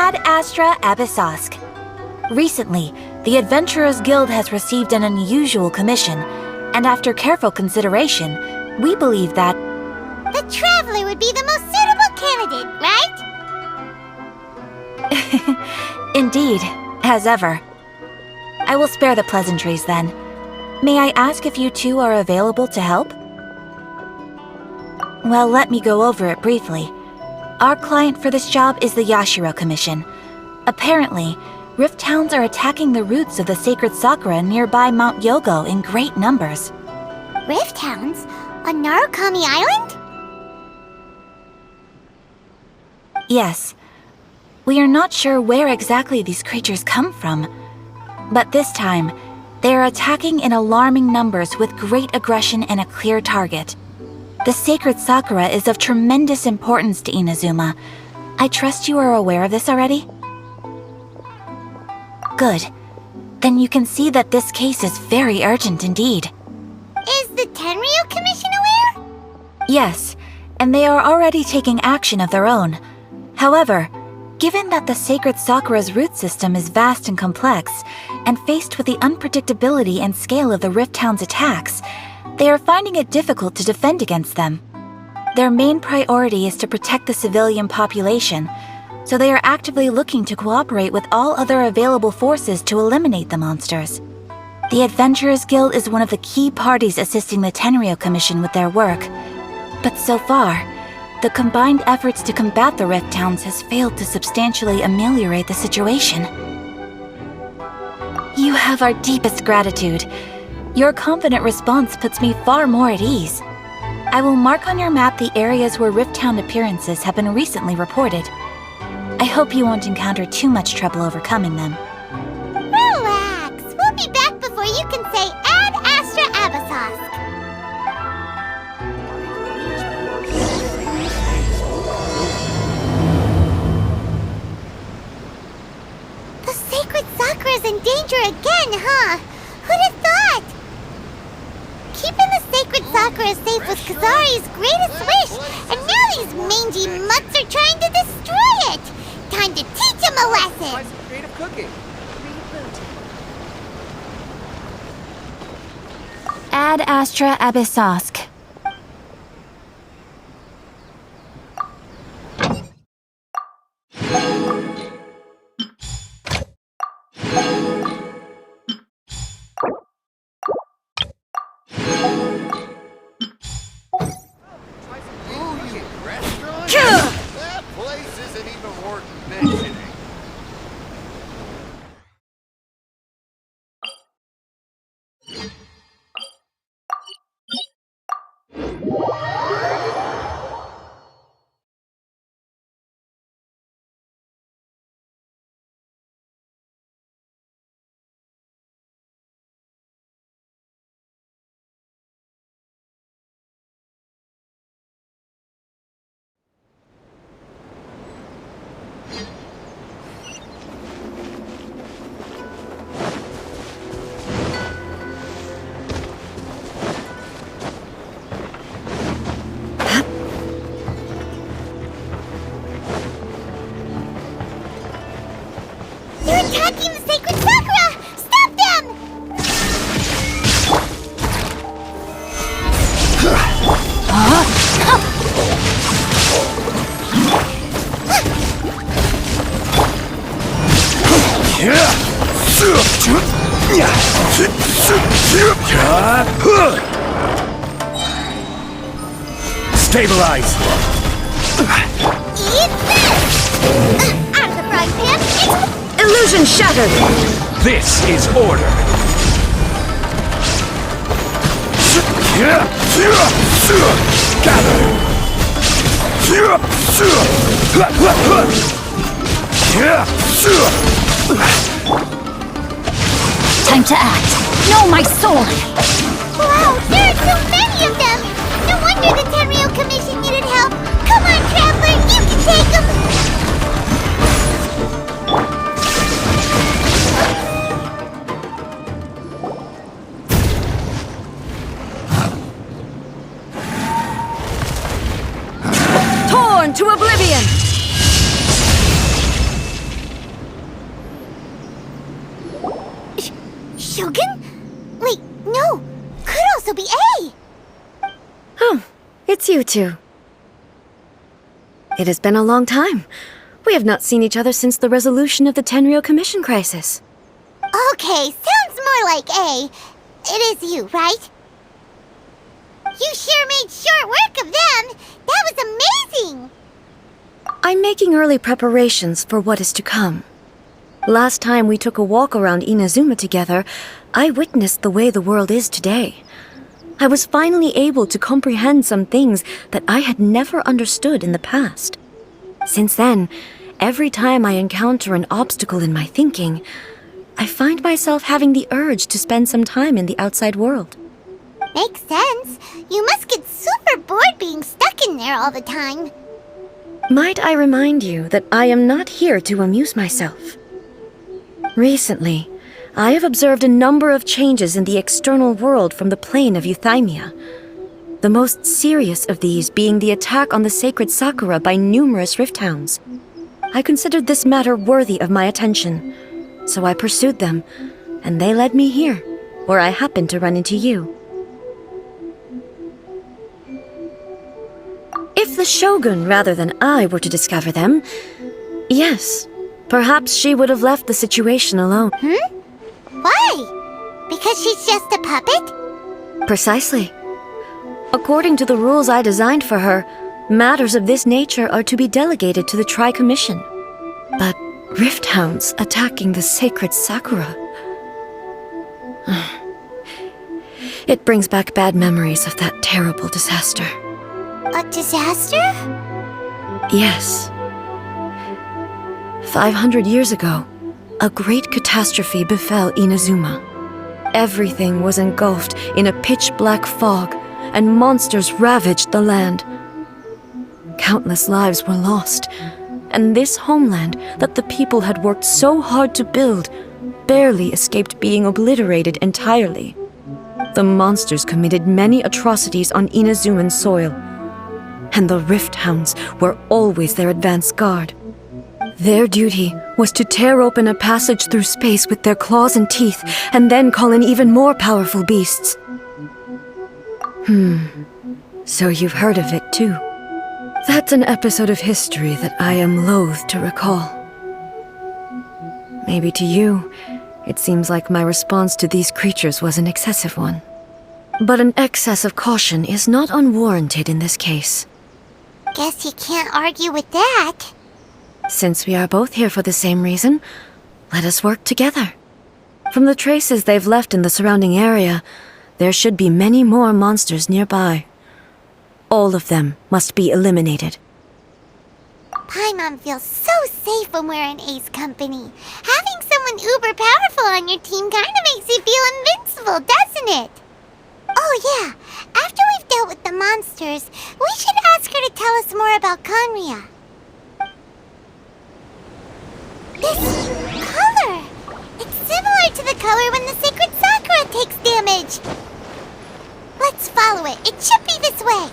Ad Astra Abyssosk. Recently, the Adventurers Guild has received an unusual commission, and after careful consideration, we believe that the Traveler would be the most suitable candidate, right? Indeed, as ever. I will spare the pleasantries then. May I ask if you two are available to help? Well, let me go over it briefly. Our client for this job is the Yashiro Commission. Apparently, Rift Towns are attacking the roots of the sacred sakura nearby Mount Yogo in great numbers. Rift Towns? On Narukami Island? Yes. We are not sure where exactly these creatures come from. But this time, they are attacking in alarming numbers with great aggression and a clear target. The sacred sakura is of tremendous importance to Inazuma. I trust you are aware of this already? Good. Then you can see that this case is very urgent indeed. Is the Tenryu Commission aware? Yes, and they are already taking action of their own. However, given that the sacred sakura's root system is vast and complex, and faced with the unpredictability and scale of the Rift Town's attacks, they are finding it difficult to defend against them. Their main priority is to protect the civilian population, so they are actively looking to cooperate with all other available forces to eliminate the monsters. The Adventurers Guild is one of the key parties assisting the Tenryu Commission with their work, but so far, the combined efforts to combat the Rift Towns has failed to substantially ameliorate the situation. You have our deepest gratitude. Your confident response puts me far more at ease. I will mark on your map the areas where Rift Town appearances have been recently reported. I hope you won't encounter too much trouble overcoming them. Relax! We'll be back before you can say Ad Astra Abyssosk. The sacred sakura's in danger again, huh? Who'd have thought? Keeping the sacred sakura safe was Kazari's greatest wish, and now these mangy mutts are trying to destroy it! Time to teach him a lesson! Try some creative cooking. Ad Astra Abyssosk. That place isn't even worth mentioning. They're attacking the sacred sakura! Stop them! Stabilize! Eat this! Out of the frying pan! Illusion shattered! This is order! Gather! Time to act! Know my soul! Wow, there are so many of them! No wonder the Tenryu Commission needed help! Come on, Traveler, you can take them! Torn to oblivion! miss you two. It has been a long time. We have not seen each other since the resolution of the Tenryou Commission crisis. Okay, sounds more like A. It is you, right? You sure made short work of them! That was amazing! I'm making early preparations for what is to come. Last time we took a walk around Inazuma together, I witnessed the way the world is today. I was finally able to comprehend some things that I had never understood in the past. Since then, every time I encounter an obstacle in my thinking, I find myself having the urge to spend some time in the outside world. Makes sense. You must get super bored being stuck in there all the time. Might I remind you that I am not here to amuse myself? Recently, I have observed a number of changes in the external world from the plane of Euthymia. The most serious of these being the attack on the sacred Sakura by numerous rift hounds. I considered this matter worthy of my attention, so I pursued them, and they led me here, where I happened to run into you. If the Shogun rather than I were to discover them, yes, perhaps she would have left the situation alone. Why? Because she's just a puppet? Precisely. According to the rules I designed for her, matters of this nature are to be delegated to the Tri-Commission. But rift hounds attacking the sacred Sakura... It brings back bad memories of that terrible disaster. A disaster? Yes. 500 years ago, a great catastrophe befell Inazuma. Everything was engulfed in a pitch-black fog, and monsters ravaged the land. Countless lives were lost, and this homeland that the people had worked so hard to build barely escaped being obliterated entirely. The monsters committed many atrocities on Inazuman soil, and the rift hounds were always their advance guard. Their duty was to tear open a passage through space with their claws and teeth, and then call in even more powerful beasts. So you've heard of it too. That's an episode of history that I am loath to recall. Maybe to you, it seems like my response to these creatures was an excessive one. But an excess of caution is not unwarranted in this case. Guess you can't argue with that. Since we are both here for the same reason, let us work together. From the traces they've left in the surrounding area, there should be many more monsters nearby. All of them must be eliminated. Paimon feels so safe when we're in Ace company. Having someone uber powerful on your team kinda makes you feel invincible, doesn't it? Oh yeah, after we've dealt with the monsters, we should ask her to tell us more about Konria. This color! It's similar to the color when the sacred Sakura takes damage. Let's follow it. It should be this way.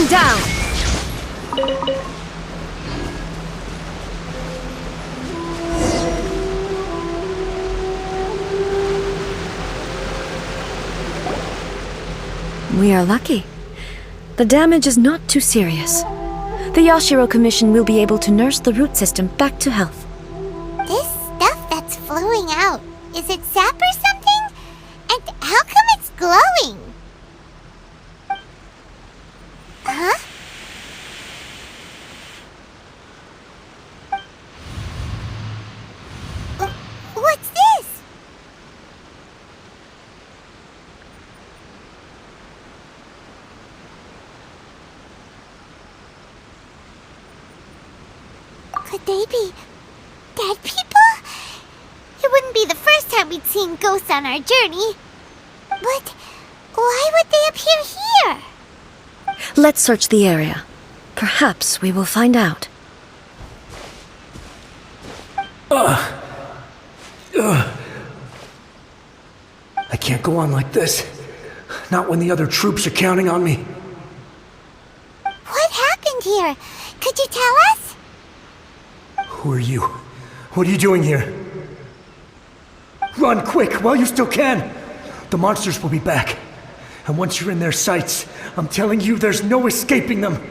Down! We are lucky. The damage is not too serious. The Yashiro Commission will be able to nurse the root system back to health. This stuff that's flowing out, is it sap or something? And how come it's glowing? Huh? What's this? Could they be dead people? It wouldn't be the first time we'd seen ghosts on our journey. But why would they appear here? Let's search the area. Perhaps we will find out. I can't go on like this. Not when the other troops are counting on me. What happened here? Could you tell us? Who are you? What are you doing here? Run quick while you still can! The monsters will be back. And once you're in their sights, I'm telling you there's no escaping them.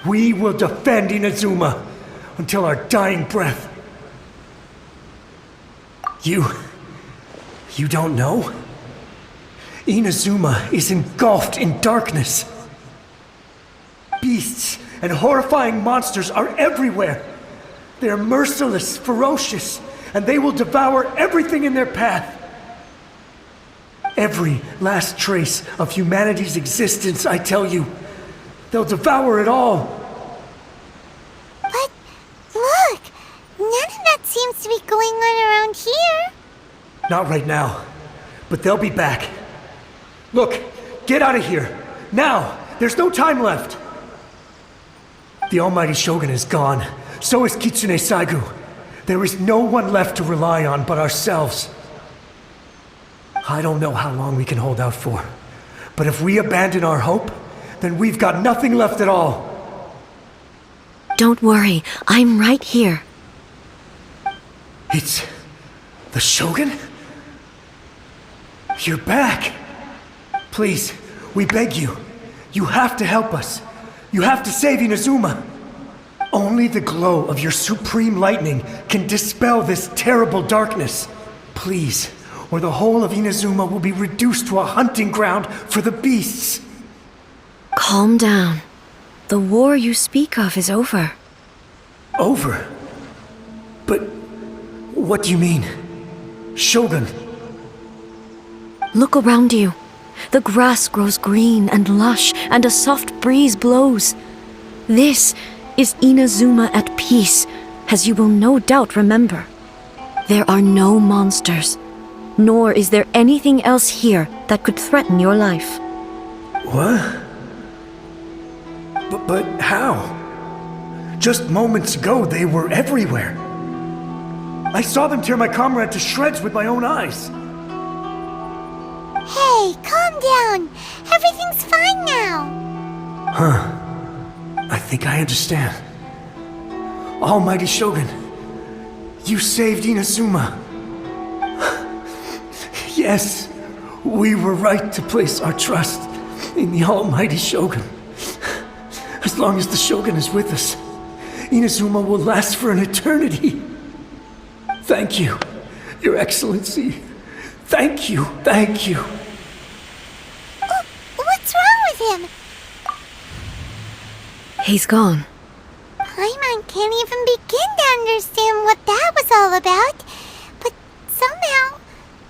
We will defend Inazuma until our dying breath. You don't know? Inazuma is engulfed in darkness. Beasts and horrifying monsters are everywhere. They're merciless, ferocious, and they will devour everything in their path. Every last trace of humanity's existence, I tell you. They'll devour it all. But look, none of that seems to be going on around here. Not right now, but they'll be back. Look, get out of here. Now! There's no time left! The almighty Shogun is gone. So is Kitsune Saigu. There is no one left to rely on but ourselves. I don't know how long we can hold out for. But if we abandon our hope, then we've got nothing left at all. Don't worry, I'm right here. It's the Shogun? You're back! Please, we beg you. You have to help us. You have to save Inazuma. Only the glow of your supreme lightning can dispel this terrible darkness. Please, or the whole of Inazuma will be reduced to a hunting ground for the beasts. Calm down. The war you speak of is over. Over? But what do you mean? Shogun? Look around you. The grass grows green and lush, and a soft breeze blows. This is Inazuma at peace, as you will no doubt remember. There are no monsters, nor is there anything else here that could threaten your life. What? But how? Just moments ago, they were everywhere. I saw them tear my comrade to shreds with my own eyes. Hey, calm down. Everything's fine now. Huh. I think I understand. Almighty Shogun, you saved Inazuma. Yes, we were right to place our trust in the Almighty Shogun. As long as the Shogun is with us, Inazuma will last for an eternity. Thank you, Your Excellency. Thank you, thank you. What's wrong with him? He's gone. Paimon can't even begin to understand what that was all about. But somehow,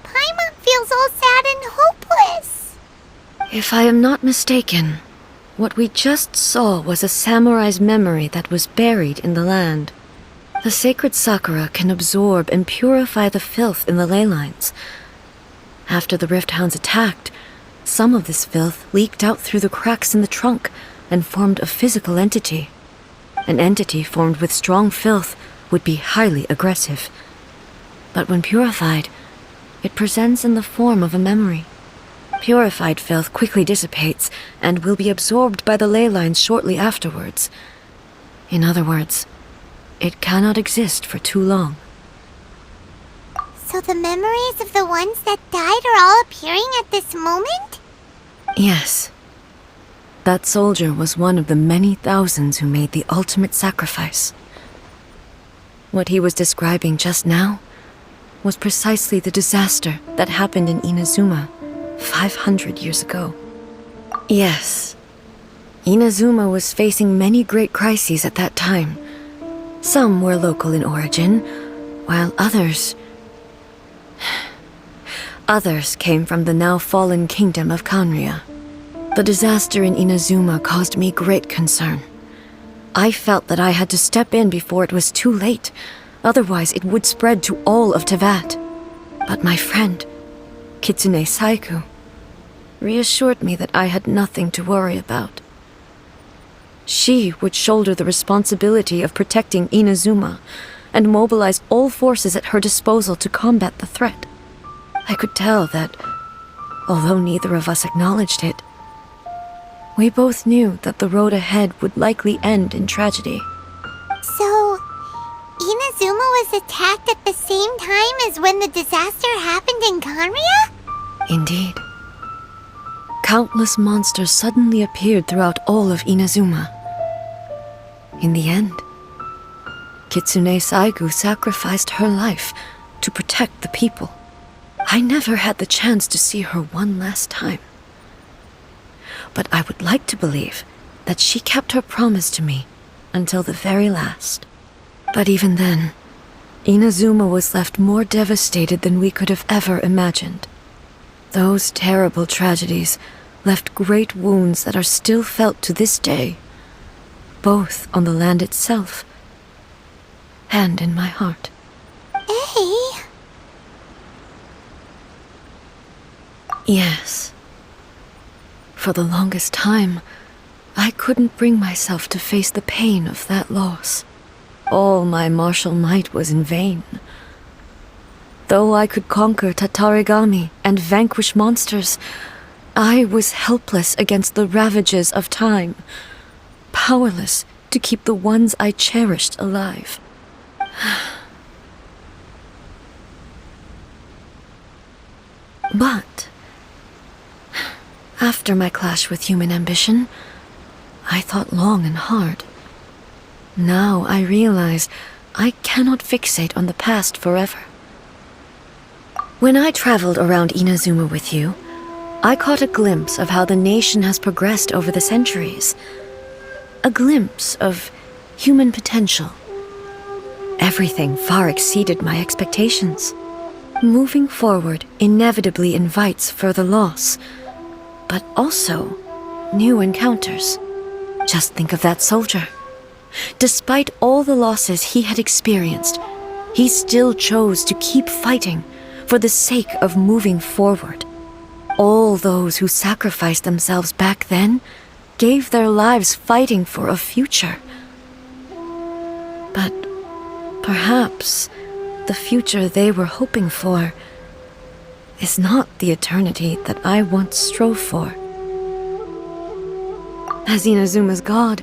Paimon feels all sad and hopeless. If I am not mistaken, what we just saw was a samurai's memory that was buried in the land. The sacred sakura can absorb and purify the filth in the ley lines. After the Rift Hounds attacked, some of this filth leaked out through the cracks in the trunk and formed a physical entity. An entity formed with strong filth would be highly aggressive. But when purified, it presents in the form of a memory. Purified filth quickly dissipates and will be absorbed by the ley lines shortly afterwards. In other words, it cannot exist for too long. So the memories of the ones that died are all appearing at this moment? Yes. That soldier was one of the many thousands who made the ultimate sacrifice. What he was describing just now was precisely the disaster that happened in Inazuma 500 years ago. Yes, Inazuma was facing many great crises at that time. Some were local in origin, while others came from the now fallen kingdom of Kanria. The disaster in Inazuma caused me great concern. I felt that I had to step in before it was too late, otherwise it would spread to all of Teyvat. But my friend, Kitsune Saiku, reassured me that I had nothing to worry about. She would shoulder the responsibility of protecting Inazuma and mobilize all forces at her disposal to combat the threat. I could tell that, although neither of us acknowledged it, we both knew that the road ahead would likely end in tragedy. So, Inazuma was attacked at the same time as when the disaster happened in Kanria? Indeed. Countless monsters suddenly appeared throughout all of Inazuma. In the end, Kitsune Saigu sacrificed her life to protect the people. I never had the chance to see her one last time. But I would like to believe that she kept her promise to me until the very last. But even then, Inazuma was left more devastated than we could have ever imagined. Those terrible tragedies left great wounds that are still felt to this day, both on the land itself and in my heart. Hey! Yes. For the longest time, I couldn't bring myself to face the pain of that loss. All my martial might was in vain. Though I could conquer Tatarigami and vanquish monsters, I was helpless against the ravages of time, powerless to keep the ones I cherished alive. But after my clash with human ambition, I thought long and hard. Now I realize I cannot fixate on the past forever. When I traveled around Inazuma with you, I caught a glimpse of how the nation has progressed over the centuries. A glimpse of human potential. Everything far exceeded my expectations. Moving forward inevitably invites further loss, but also new encounters. Just think of that soldier. Despite all the losses he had experienced, he still chose to keep fighting for the sake of moving forward. All those who sacrificed themselves back then gave their lives fighting for a future. But perhaps the future they were hoping for is not the eternity that I once strove for. As Inazuma's god,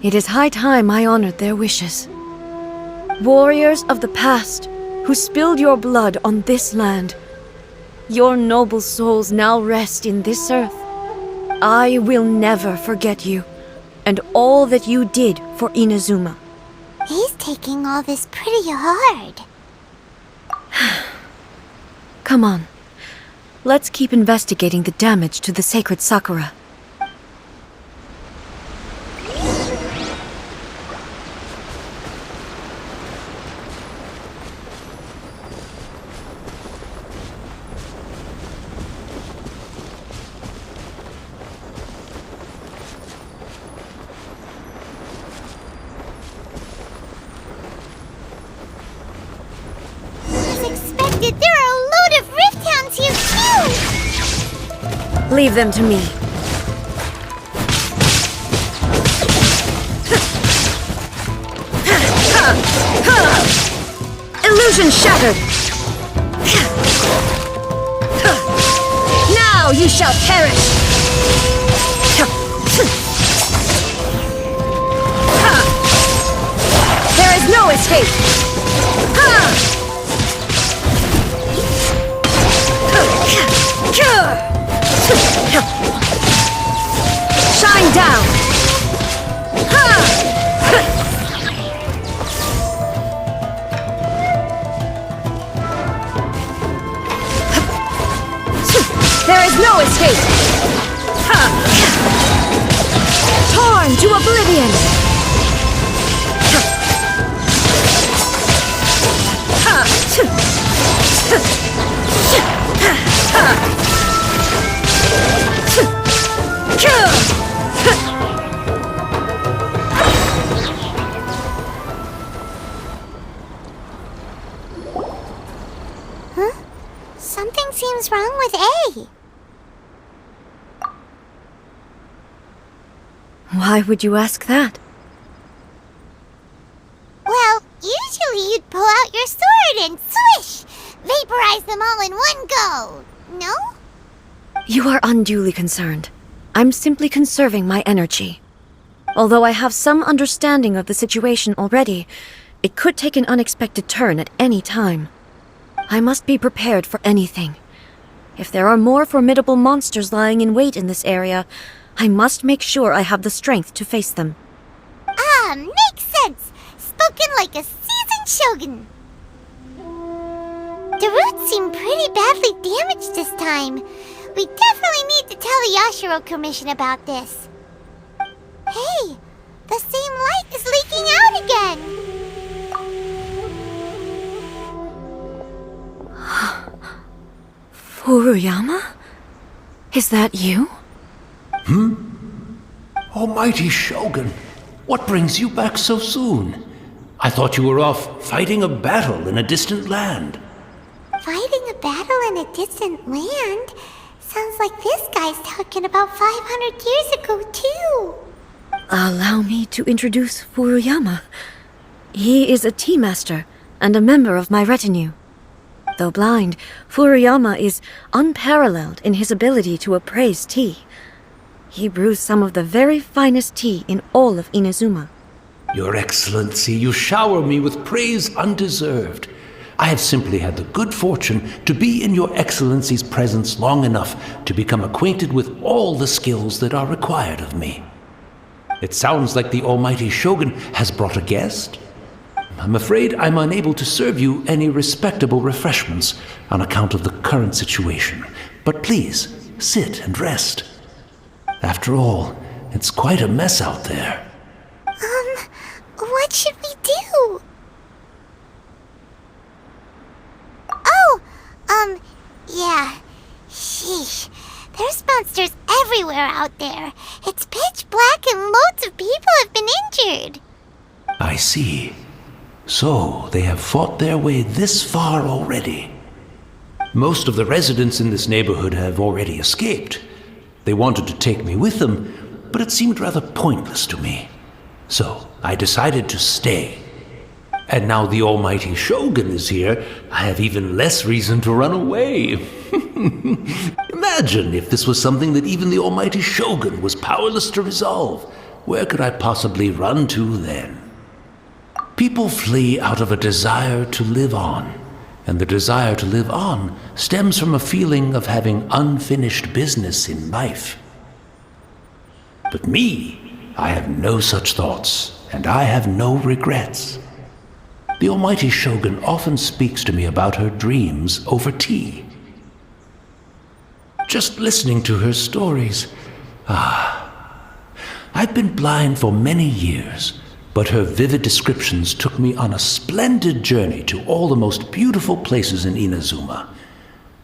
it is high time I honored their wishes. Warriors of the past, who spilled your blood on this land, your noble souls now rest in this earth. I will never forget you, and all that you did for Inazuma. He's taking all this pretty hard. Come on, let's keep investigating the damage to the sacred Sakura. There are a load of rift hounds here too! Leave them to me. Illusion shattered! Now you shall perish! There is no escape! down! There is no escape! Torn to oblivion! Something seems wrong with A. Why would you ask that? Well, usually you'd pull out your sword and swish! Vaporize them all in one go! No? You are unduly concerned. I'm simply conserving my energy. Although I have some understanding of the situation already, it could take an unexpected turn at any time. I must be prepared for anything. If there are more formidable monsters lying in wait in this area, I must make sure I have the strength to face them. Ah, makes sense! Spoken like a seasoned shogun! The roots seem pretty badly damaged this time. We definitely need to tell the Yashiro Commission about this. Hey, the same light is leaking out again! Furuyama? Is that you? Almighty Shogun, what brings you back so soon? I thought you were off fighting a battle in a distant land. Fighting a battle in a distant land? Sounds like this guy's talking about 500 years ago, too. Allow me to introduce Furuyama. He is a tea master and a member of my retinue. Though blind, Furuyama is unparalleled in his ability to appraise tea. He brews some of the very finest tea in all of Inazuma. Your Excellency, you shower me with praise undeserved. I have simply had the good fortune to be in Your Excellency's presence long enough to become acquainted with all the skills that are required of me. It sounds like the Almighty Shogun has brought a guest. I'm afraid I'm unable to serve you any respectable refreshments on account of the current situation. But please, sit and rest. After all, it's quite a mess out there. What should we do? Oh, yeah. Sheesh. There's monsters everywhere out there. It's pitch black and loads of people have been injured. I see. So, they have fought their way this far already. Most of the residents in this neighborhood have already escaped. They wanted to take me with them, but it seemed rather pointless to me. So, I decided to stay. And now the Almighty Shogun is here, I have even less reason to run away. Imagine if this was something that even the Almighty Shogun was powerless to resolve. Where could I possibly run to then? People flee out of a desire to live on, and the desire to live on stems from a feeling of having unfinished business in life. But me, I have no such thoughts, and I have no regrets. The Almighty Shogun often speaks to me about her dreams over tea. Just listening to her stories, I've been blind for many years, but her vivid descriptions took me on a splendid journey to all the most beautiful places in Inazuma.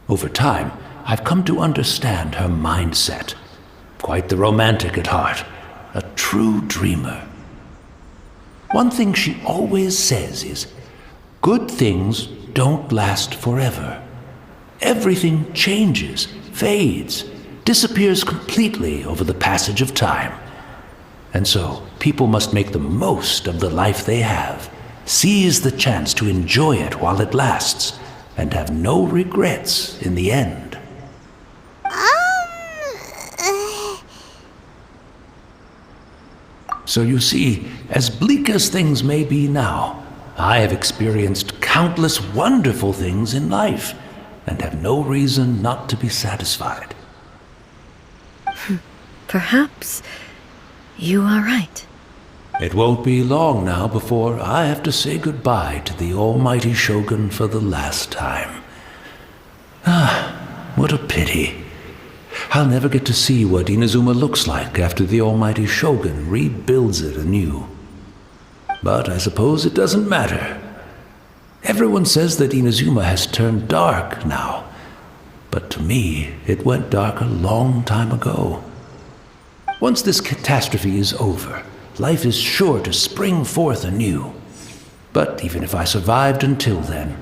Over time, I've come to understand her mindset. Quite the romantic at heart, a true dreamer. One thing she always says is, good things don't last forever. Everything changes, fades, disappears completely over the passage of time. And so, people must make the most of the life they have, seize the chance to enjoy it while it lasts, and have no regrets in the end. So you see, as bleak as things may be now, I have experienced countless wonderful things in life, and have no reason not to be satisfied. Perhaps You are right. It won't be long now before I have to say goodbye to the almighty Shogun for the last time. Ah, what a pity. I'll never get to see what Inazuma looks like after the almighty Shogun rebuilds it anew. But I suppose it doesn't matter. Everyone says that Inazuma has turned dark now. But to me, it went dark a long time ago. Once this catastrophe is over, life is sure to spring forth anew. But even if I survived until then,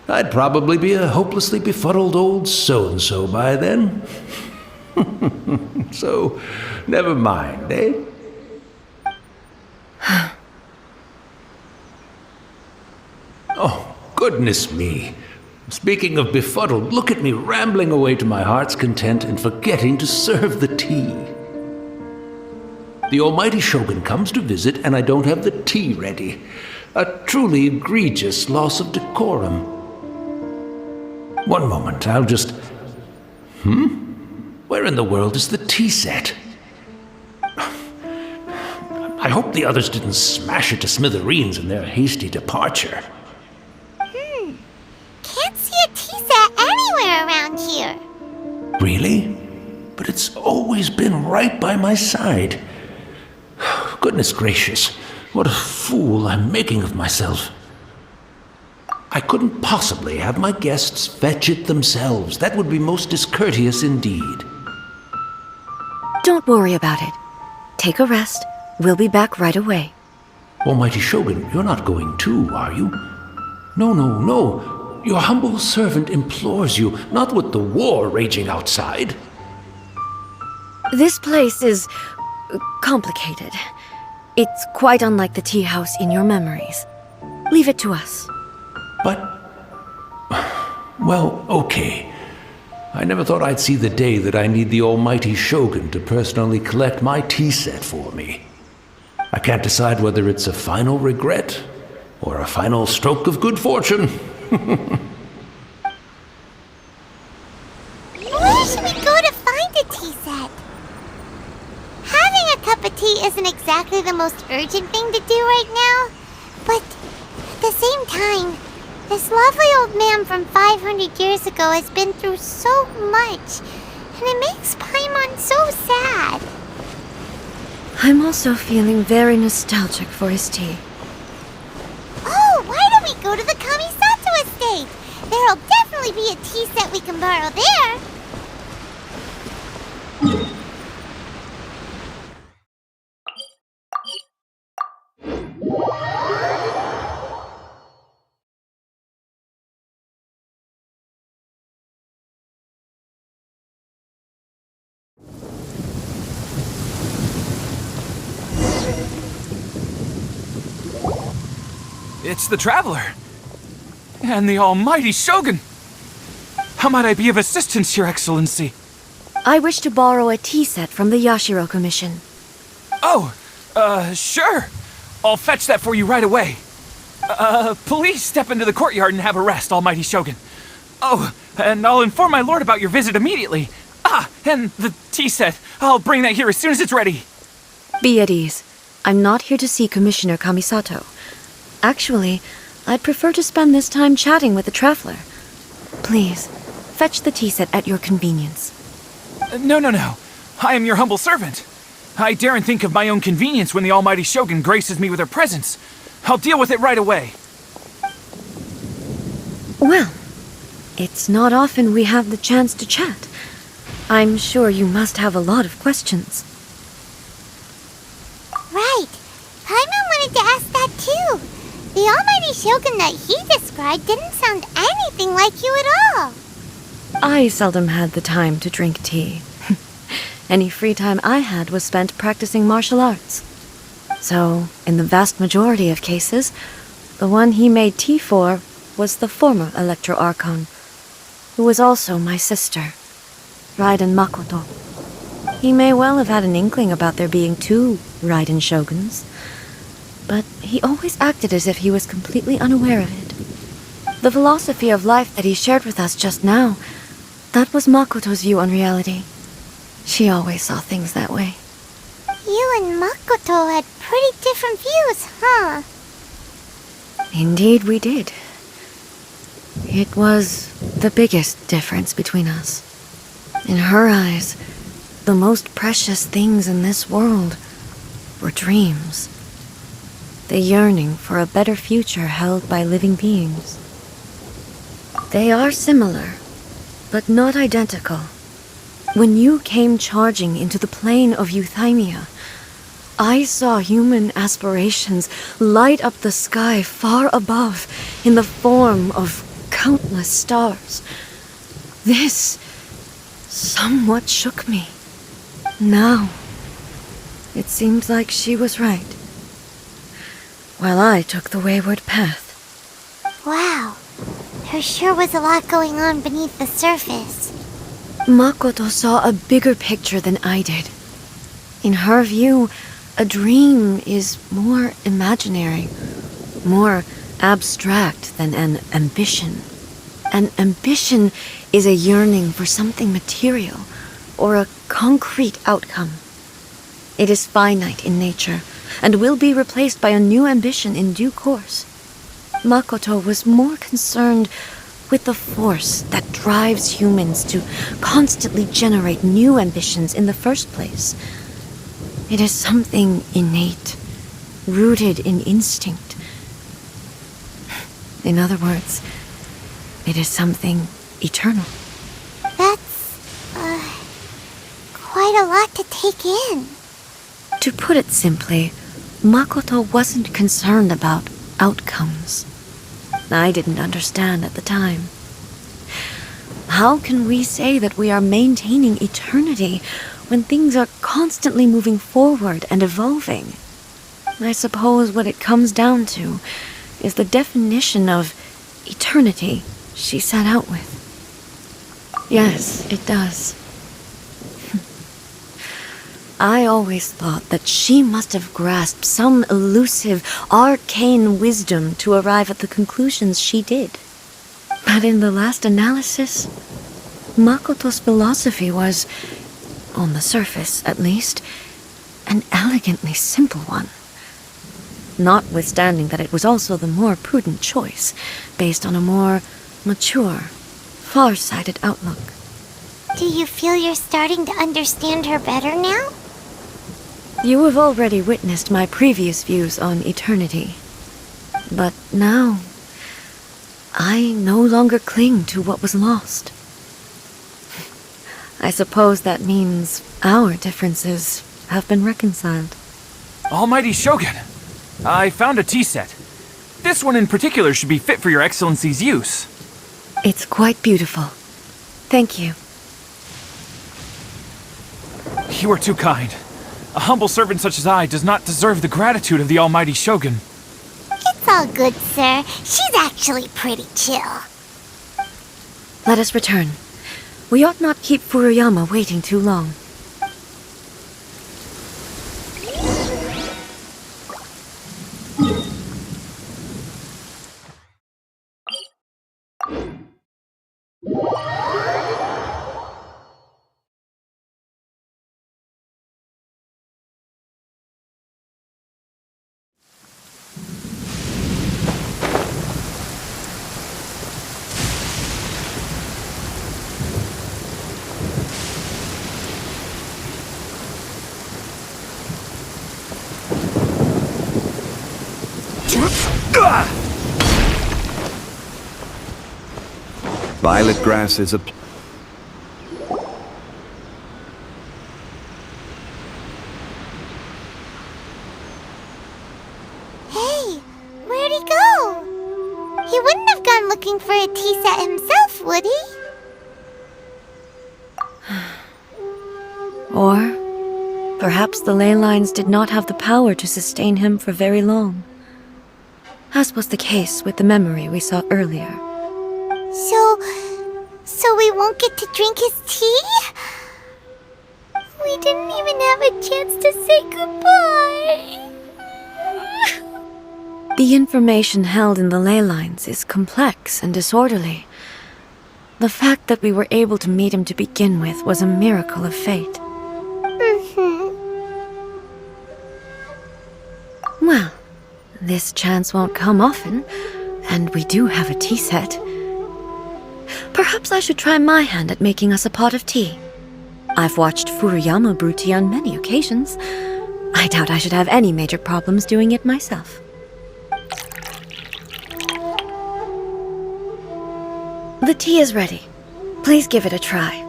I'd probably be a hopelessly befuddled old so-and-so by then. So, never mind, eh? Oh, goodness me. Speaking of befuddled, look at me rambling away to my heart's content and forgetting to serve the tea. The almighty Shogun comes to visit and I don't have the tea ready. A truly egregious loss of decorum. One moment, I'll just... Where in the world is the tea set? I hope the others didn't smash it to smithereens in their hasty departure. Can't see a tea set anywhere around here. Really? But it's always been right by my side. Goodness gracious, what a fool I'm making of myself. I couldn't possibly have my guests fetch it themselves. That would be most discourteous indeed. Don't worry about it. Take a rest. We'll be back right away. Almighty Shogun, you're not going too, are you? No. Your humble servant implores you, not with the war raging outside. This place is complicated. It's quite unlike the tea house in your memories. Leave it to us. But... well, okay. I never thought I'd see the day that I need the almighty Shogun to personally collect my tea set for me. I can't decide whether it's a final regret or a final stroke of good fortune. Where should we go to find a tea set? Having a cup of tea isn't exactly the most urgent thing to do right now, but at the same time, this lovely old man from 500 years ago has been through so much, and it makes Paimon so sad. I'm also feeling very nostalgic for his tea. Oh, why don't we go to the Kamisato estate? There'll definitely be a tea set we can borrow there. It's the Traveler. And the almighty Shogun. How might I be of assistance, Your Excellency? I wish to borrow a tea set from the Yashiro Commission. Oh, sure. I'll fetch that for you right away. Please step into the courtyard and have a rest, almighty Shogun. Oh, and I'll inform my lord about your visit immediately. Ah, and the tea set. I'll bring that here as soon as it's ready. Be at ease. I'm not here to see Commissioner Kamisato. Actually, I'd prefer to spend this time chatting with the Traveler. Please, fetch the tea set at your convenience. No. I am your humble servant. I daren't think of my own convenience when the almighty Shogun graces me with her presence. I'll deal with it right away. Well, it's not often we have the chance to chat. I'm sure you must have a lot of questions. Right. Paimon wanted to ask that too. The almighty Shogun that he described didn't sound anything like you at all. I seldom had the time to drink tea. Any free time I had was spent practicing martial arts. So, in the vast majority of cases, the one he made tea for was the former Electro Archon, who was also my sister, Raiden Makoto. He may well have had an inkling about there being two Raiden Shoguns, but he always acted as if he was completely unaware of it. The philosophy of life that he shared with us just now, that was Makoto's view on reality. She always saw things that way. You and Makoto had pretty different views, huh? Indeed we did. It was the biggest difference between us. In her eyes, the most precious things in this world were dreams. The yearning for a better future held by living beings. They are similar, but not identical. When you came charging into the plane of Euthymia, I saw human aspirations light up the sky far above in the form of countless stars. This somewhat shook me. Now, it seems like she was right, while I took the wayward path. Wow, there sure was a lot going on beneath the surface. Makoto saw a bigger picture than I did. In her view, a dream is more imaginary, more abstract than an ambition. An ambition is a yearning for something material, or a concrete outcome. It is finite in nature, and will be replaced by a new ambition in due course. Makoto was more concerned with the force that drives humans to constantly generate new ambitions in the first place. It is something innate, rooted in instinct. In other words, it is something eternal. That's, quite a lot to take in. To put it simply, Makoto wasn't concerned about outcomes. I didn't understand at the time. How can we say that we are maintaining eternity when things are constantly moving forward and evolving? I suppose what it comes down to is the definition of eternity she set out with. Yes, it does. I always thought that she must have grasped some elusive, arcane wisdom to arrive at the conclusions she did. But in the last analysis, Makoto's philosophy was, on the surface at least, an elegantly simple one. Notwithstanding that it was also the more prudent choice, based on a more mature, far-sighted outlook. Do you feel you're starting to understand her better now? You have already witnessed my previous views on eternity. But now, I no longer cling to what was lost. I suppose that means our differences have been reconciled. Almighty Shogun, I found a tea set. This one in particular should be fit for your Excellency's use. It's quite beautiful. Thank you. You are too kind. A humble servant such as I does not deserve the gratitude of the Almighty Shogun. It's all good, sir. She's actually pretty chill. Let us return. We ought not keep Furuyama waiting too long. Violet grass is a... Hey, where'd he go? He wouldn't have gone looking for a tea set himself, would he? Or perhaps the ley lines did not have the power to sustain him for very long, as was the case with the memory we saw earlier. So we won't get to drink his tea? We didn't even have a chance to say goodbye. The information held in the ley lines is complex and disorderly. The fact that we were able to meet him to begin with was a miracle of fate. This chance won't come often, and we do have a tea set. Perhaps I should try my hand at making us a pot of tea. I've watched Furuyama brew tea on many occasions. I doubt I should have any major problems doing it myself. The tea is ready. Please give it a try.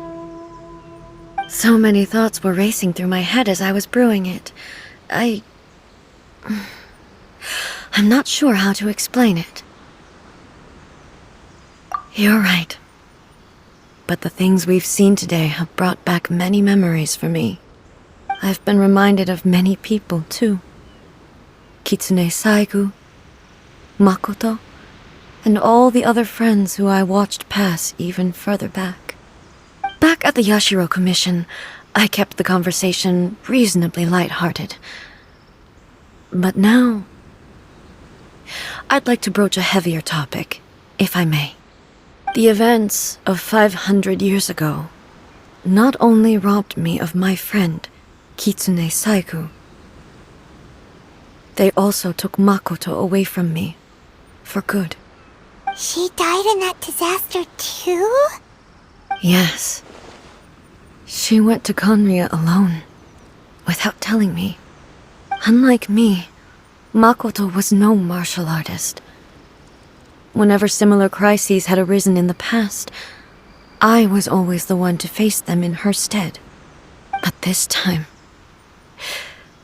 So many thoughts were racing through my head as I was brewing it. I'm not sure how to explain it. You're right. But the things we've seen today have brought back many memories for me. I've been reminded of many people, too. Kitsune Saigu, Makoto, and all the other friends who I watched pass even further back. Back at the Yashiro Commission, I kept the conversation reasonably light-hearted. But now, I'd like to broach a heavier topic, if I may. The events of 500 years ago not only robbed me of my friend, Kitsune Saigu, they also took Makoto away from me, for good. She died in that disaster too? Yes. She went to Akhirnya alone, without telling me. Unlike me, Makoto was no martial artist. Whenever similar crises had arisen in the past, I was always the one to face them in her stead. But this time,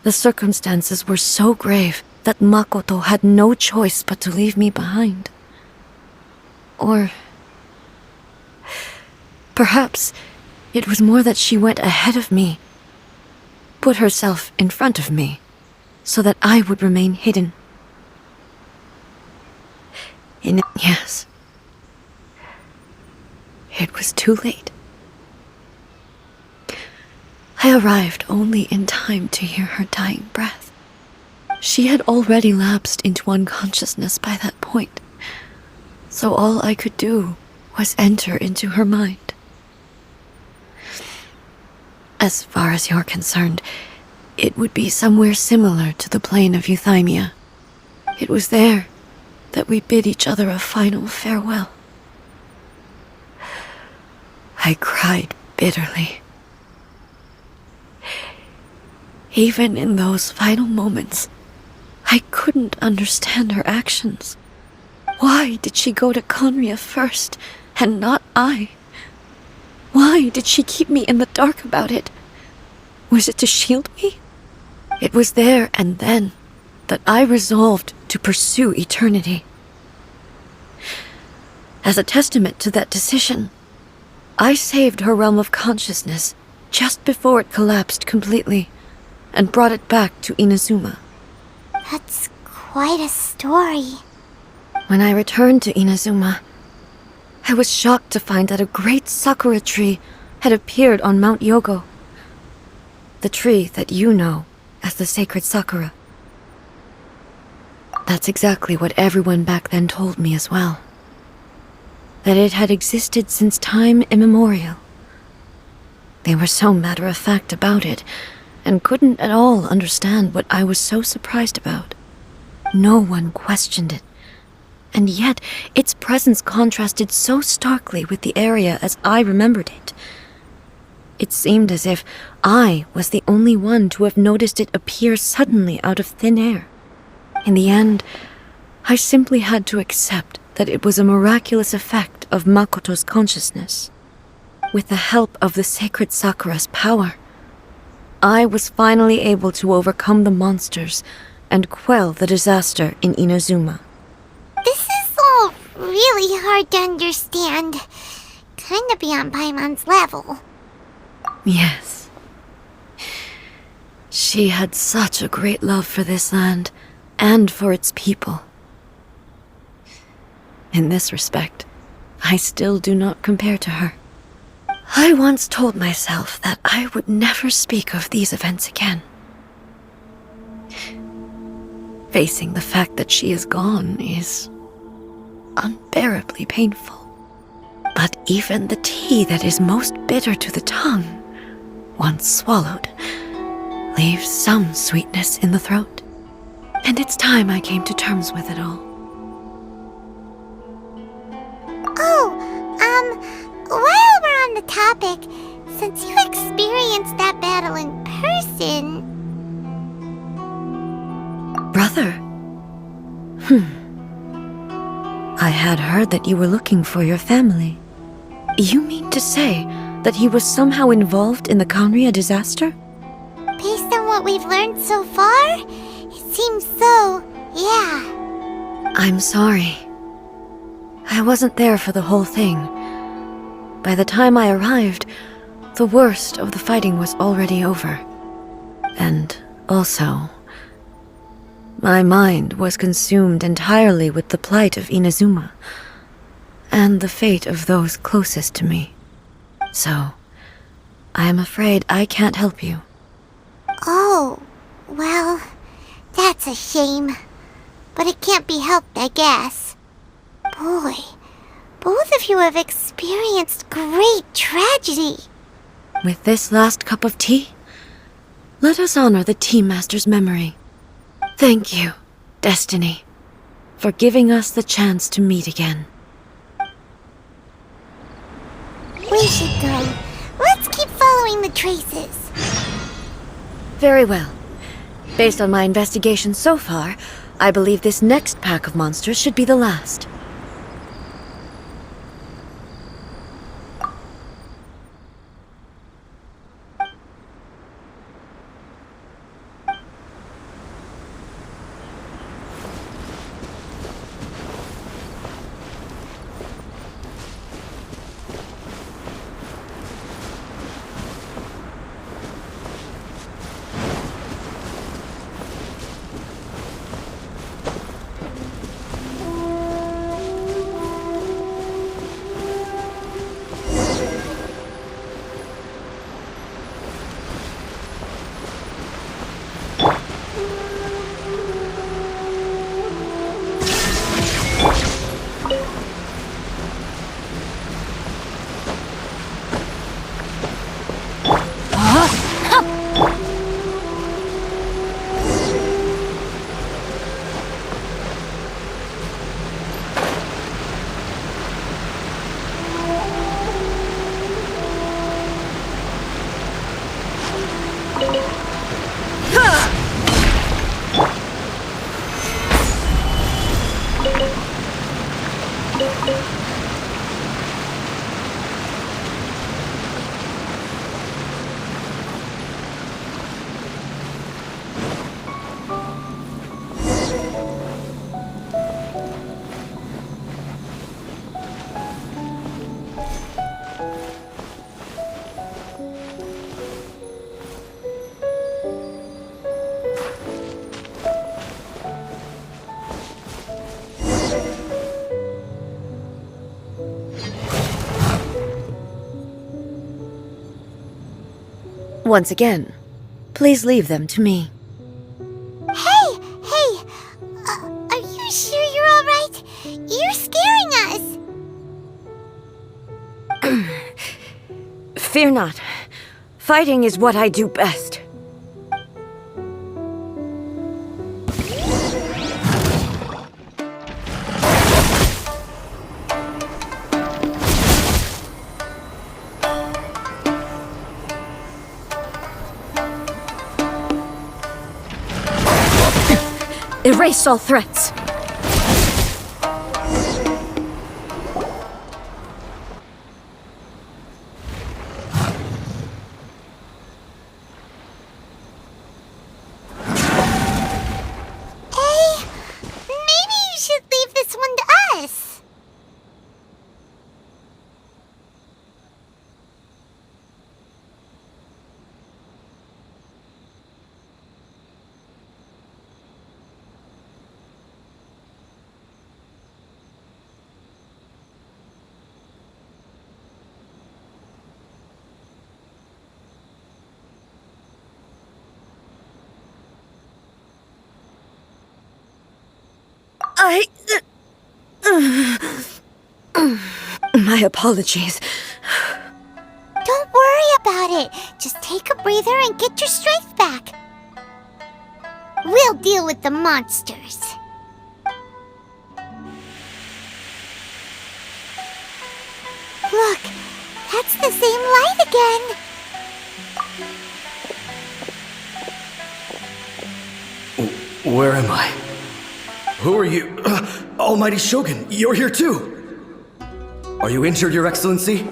the circumstances were so grave that Makoto had no choice but to leave me behind. Or perhaps it was more that she went ahead of me, put herself in front of me, so that I would remain hidden. Yes, it was too late. I arrived only in time to hear her dying breath. She had already lapsed into unconsciousness by that point, so all I could do was enter into her mind. As far as you're concerned, it would be somewhere similar to the plane of Euthymia. It was there that we bid each other a final farewell. I cried bitterly. Even in those final moments, I couldn't understand her actions. Why did she go to Akhirnya first, and not I? Why did she keep me in the dark about it? Was it to shield me? It was there and then that I resolved to pursue eternity. As a testament to that decision, I saved her realm of consciousness just before it collapsed completely, and brought it back to Inazuma. That's quite a story. When I returned to Inazuma, I was shocked to find that a great sakura tree had appeared on Mount Yogo. The tree that you know as the sacred sakura. That's exactly what everyone back then told me as well. That it had existed since time immemorial. They were so matter-of-fact about it, and couldn't at all understand what I was so surprised about. No one questioned it, and yet its presence contrasted so starkly with the area as I remembered it. It seemed as if I was the only one to have noticed it appear suddenly out of thin air. In the end, I simply had to accept that it was a miraculous effect of Makoto's consciousness. With the help of the sacred Sakura's power, I was finally able to overcome the monsters and quell the disaster in Inazuma. This is all really hard to understand. Kinda beyond Paimon's level. Yes. She had such a great love for this land, and for its people. In this respect, I still do not compare to her. I once told myself that I would never speak of these events again. Facing the fact that she is gone is unbearably painful. But even the tea that is most bitter to the tongue, once swallowed, leaves some sweetness in the throat. And it's time I came to terms with it all. Oh, while we're on the topic, since you experienced that battle in person... Brother? I had heard that you were looking for your family. You mean to say that he was somehow involved in the Akhirnya disaster? Based on what we've learned so far, it seems so, yeah. I'm sorry. I wasn't there for the whole thing. By the time I arrived, the worst of the fighting was already over. And also, my mind was consumed entirely with the plight of Inazuma and the fate of those closest to me. So, I am afraid I can't help you. Oh, well, that's a shame. But it can't be helped, I guess. Boy, both of you have experienced great tragedy. With this last cup of tea, let us honor the Tea Master's memory. Thank you, Destiny, for giving us the chance to meet again. We should go. Let's keep following the traces. Very well. Based on my investigation so far, I believe this next pack of monsters should be the last. Once again, please leave them to me. Hey! Are you sure you're alright? You're scaring us! Fear not. Fighting is what I do best. Erase all threats. Maybe you should leave this one to us. My apologies. Don't worry about it. Just take a breather and get your strength back. We'll deal with the monsters. Look, that's the same light again. Where am I? Who are you? Almighty Shogun, you're here too! Are you injured, Your Excellency?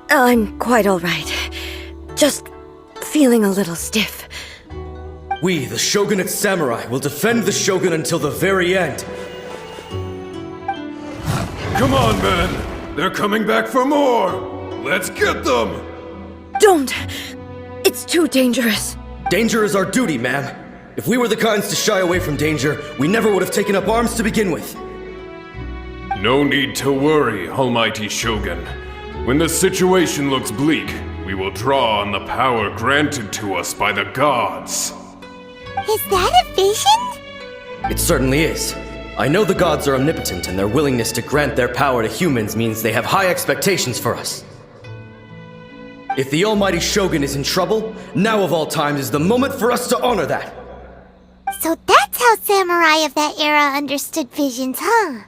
I'm quite all right. Just feeling a little stiff. We, the Shogunate Samurai, will defend the Shogun until the very end. Come on, men! They're coming back for more! Let's get them! Don't! It's too dangerous. Danger is our duty, ma'am. If we were the kinds to shy away from danger, we never would have taken up arms to begin with. No need to worry, Almighty Shogun. When the situation looks bleak, we will draw on the power granted to us by the gods. Is that a vision? It certainly is. I know the gods are omnipotent, and their willingness to grant their power to humans means they have high expectations for us. If the Almighty Shogun is in trouble, now of all times is the moment for us to honor that. So that's how samurai of that era understood visions, huh?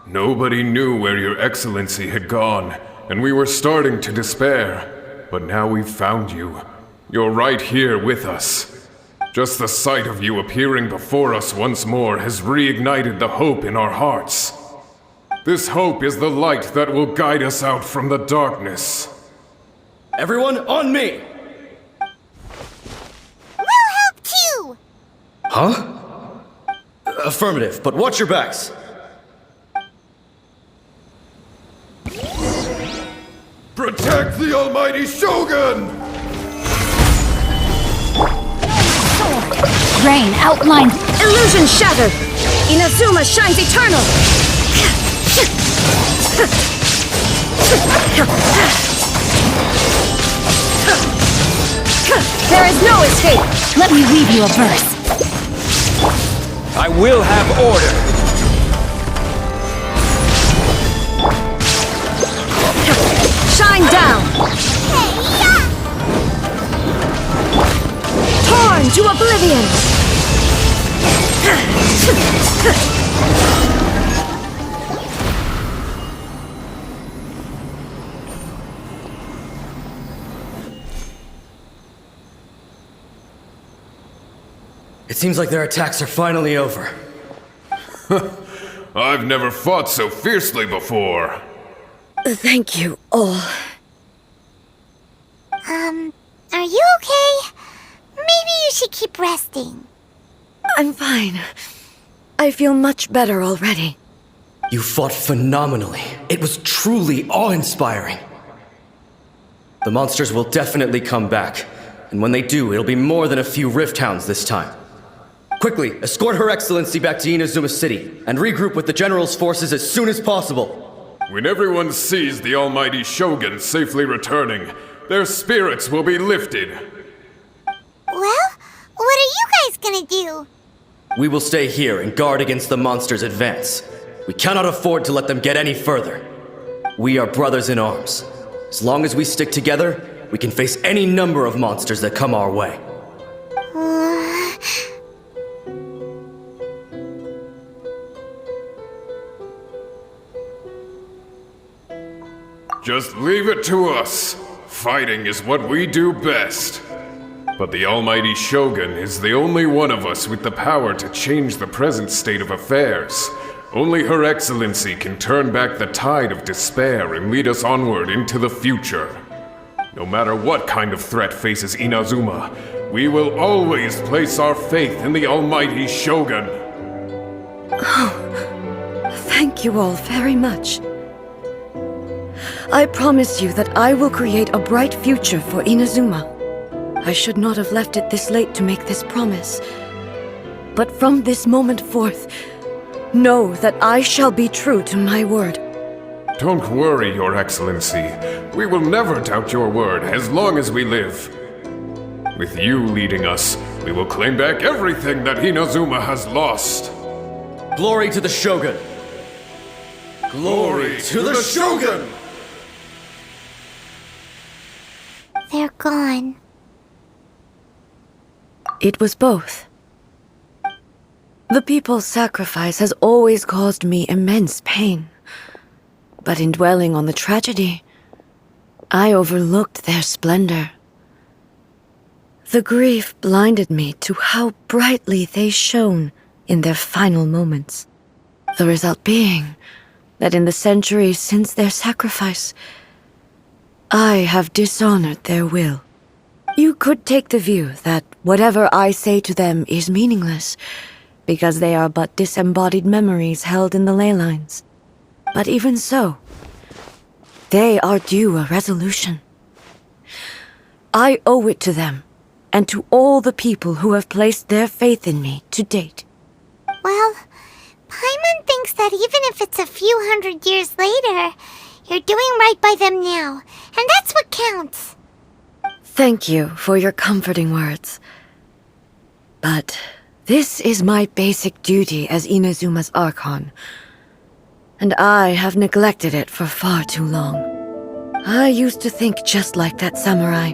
Nobody knew where Your Excellency had gone, and we were starting to despair. But now we've found you. You're right here with us. Just the sight of you appearing before us once more has reignited the hope in our hearts. This hope is the light that will guide us out from the darkness. Everyone, on me! We'll help too! Huh? Affirmative, but watch your backs. Protect the Almighty Shogun! Rain outlines. Illusion shattered! Inazuma shines eternal! There is no escape! Let me weave you a verse. I will have order. Shine down! Torn to oblivion! It seems like their attacks are finally over. I've never fought so fiercely before. Thank you all. Are you okay? Maybe you should keep resting. I'm fine. I feel much better already. You fought phenomenally. It was truly awe-inspiring. The monsters will definitely come back, and when they do, it'll be more than a few Rift Hounds this time. Quickly, escort Her Excellency back to Inazuma City, and regroup with the General's forces as soon as possible. When everyone sees the Almighty Shogun safely returning, their spirits will be lifted. Well, what are you guys gonna do? We will stay here and guard against the monsters' advance. We cannot afford to let them get any further. We are brothers in arms. As long as we stick together, we can face any number of monsters that come our way. Just leave it to us. Fighting is what we do best. But the Almighty Shogun is the only one of us with the power to change the present state of affairs. Only Her Excellency can turn back the tide of despair and lead us onward into the future. No matter what kind of threat faces Inazuma, we will always place our faith in the Almighty Shogun. Thank you all very much. I promise you that I will create a bright future for Inazuma. I should not have left it this late to make this promise. But from this moment forth, know that I shall be true to my word. Don't worry, Your Excellency. We will never doubt your word as long as we live. With you leading us, we will claim back everything that Inazuma has lost. Glory to the Shogun! Glory to the Shogun! They're gone? It was both. The people's sacrifice has always caused me immense pain. But in dwelling on the tragedy, I overlooked their splendor. The grief blinded me to how brightly they shone in their final moments. The result being that in the centuries since their sacrifice, I have dishonored their will. You could take the view that whatever I say to them is meaningless, because they are but disembodied memories held in the ley lines. But even so, they are due a resolution. I owe it to them, and to all the people who have placed their faith in me to date. Well, Paimon thinks that even if it's a few hundred years later, you're doing right by them now, and that's what counts. Thank you for your comforting words. But this is my basic duty as Inazuma's Archon, and I have neglected it for far too long. I used to think just like that samurai,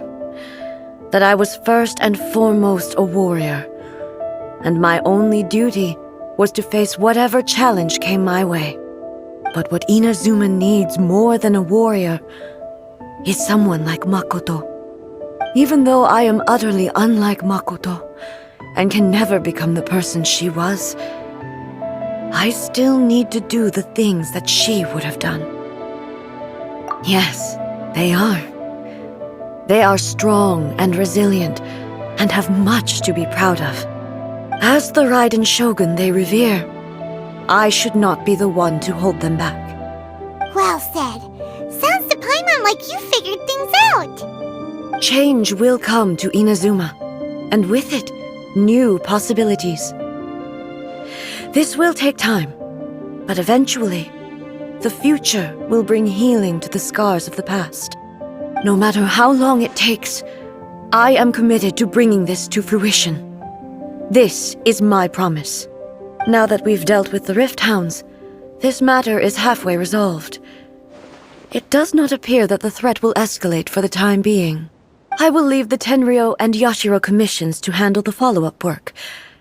that I was first and foremost a warrior, and my only duty was to face whatever challenge came my way. But what Inazuma needs more than a warrior is someone like Makoto. Even though I am utterly unlike Makoto, and can never become the person she was, I still need to do the things that she would have done. Yes, they are. They are strong and resilient, and have much to be proud of. As the Raiden Shogun they revere, I should not be the one to hold them back. Well said. Sounds to Paimon like you figured things out. Change will come to Inazuma, and with it, new possibilities. This will take time, but eventually, the future will bring healing to the scars of the past. No matter how long it takes, I am committed to bringing this to fruition. This is my promise. Now that we've dealt with the Rift Hounds, this matter is halfway resolved. It does not appear that the threat will escalate for the time being. I will leave the Tenryo and Yashiro commissions to handle the follow-up work,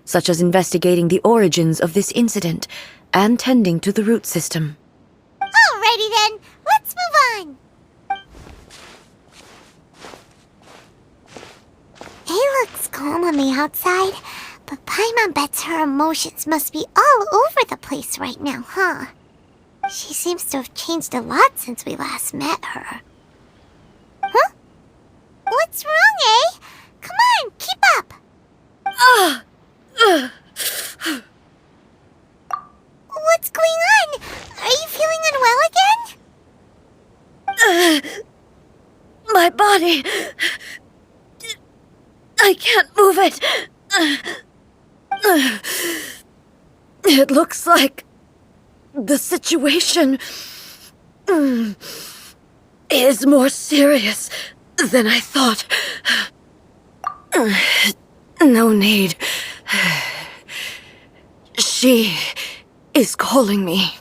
such as investigating the origins of this incident and tending to the root system. Alrighty then, let's move on. It looks calm on the outside, but Paimon bets her emotions must be all over the place right now, huh? She seems to have changed a lot since we last met her. Huh? What's wrong, eh? Come on, keep up! What's going on? Are you feeling unwell again? My body... I can't move it. It looks like the situation is more serious than I thought. No need. She is calling me.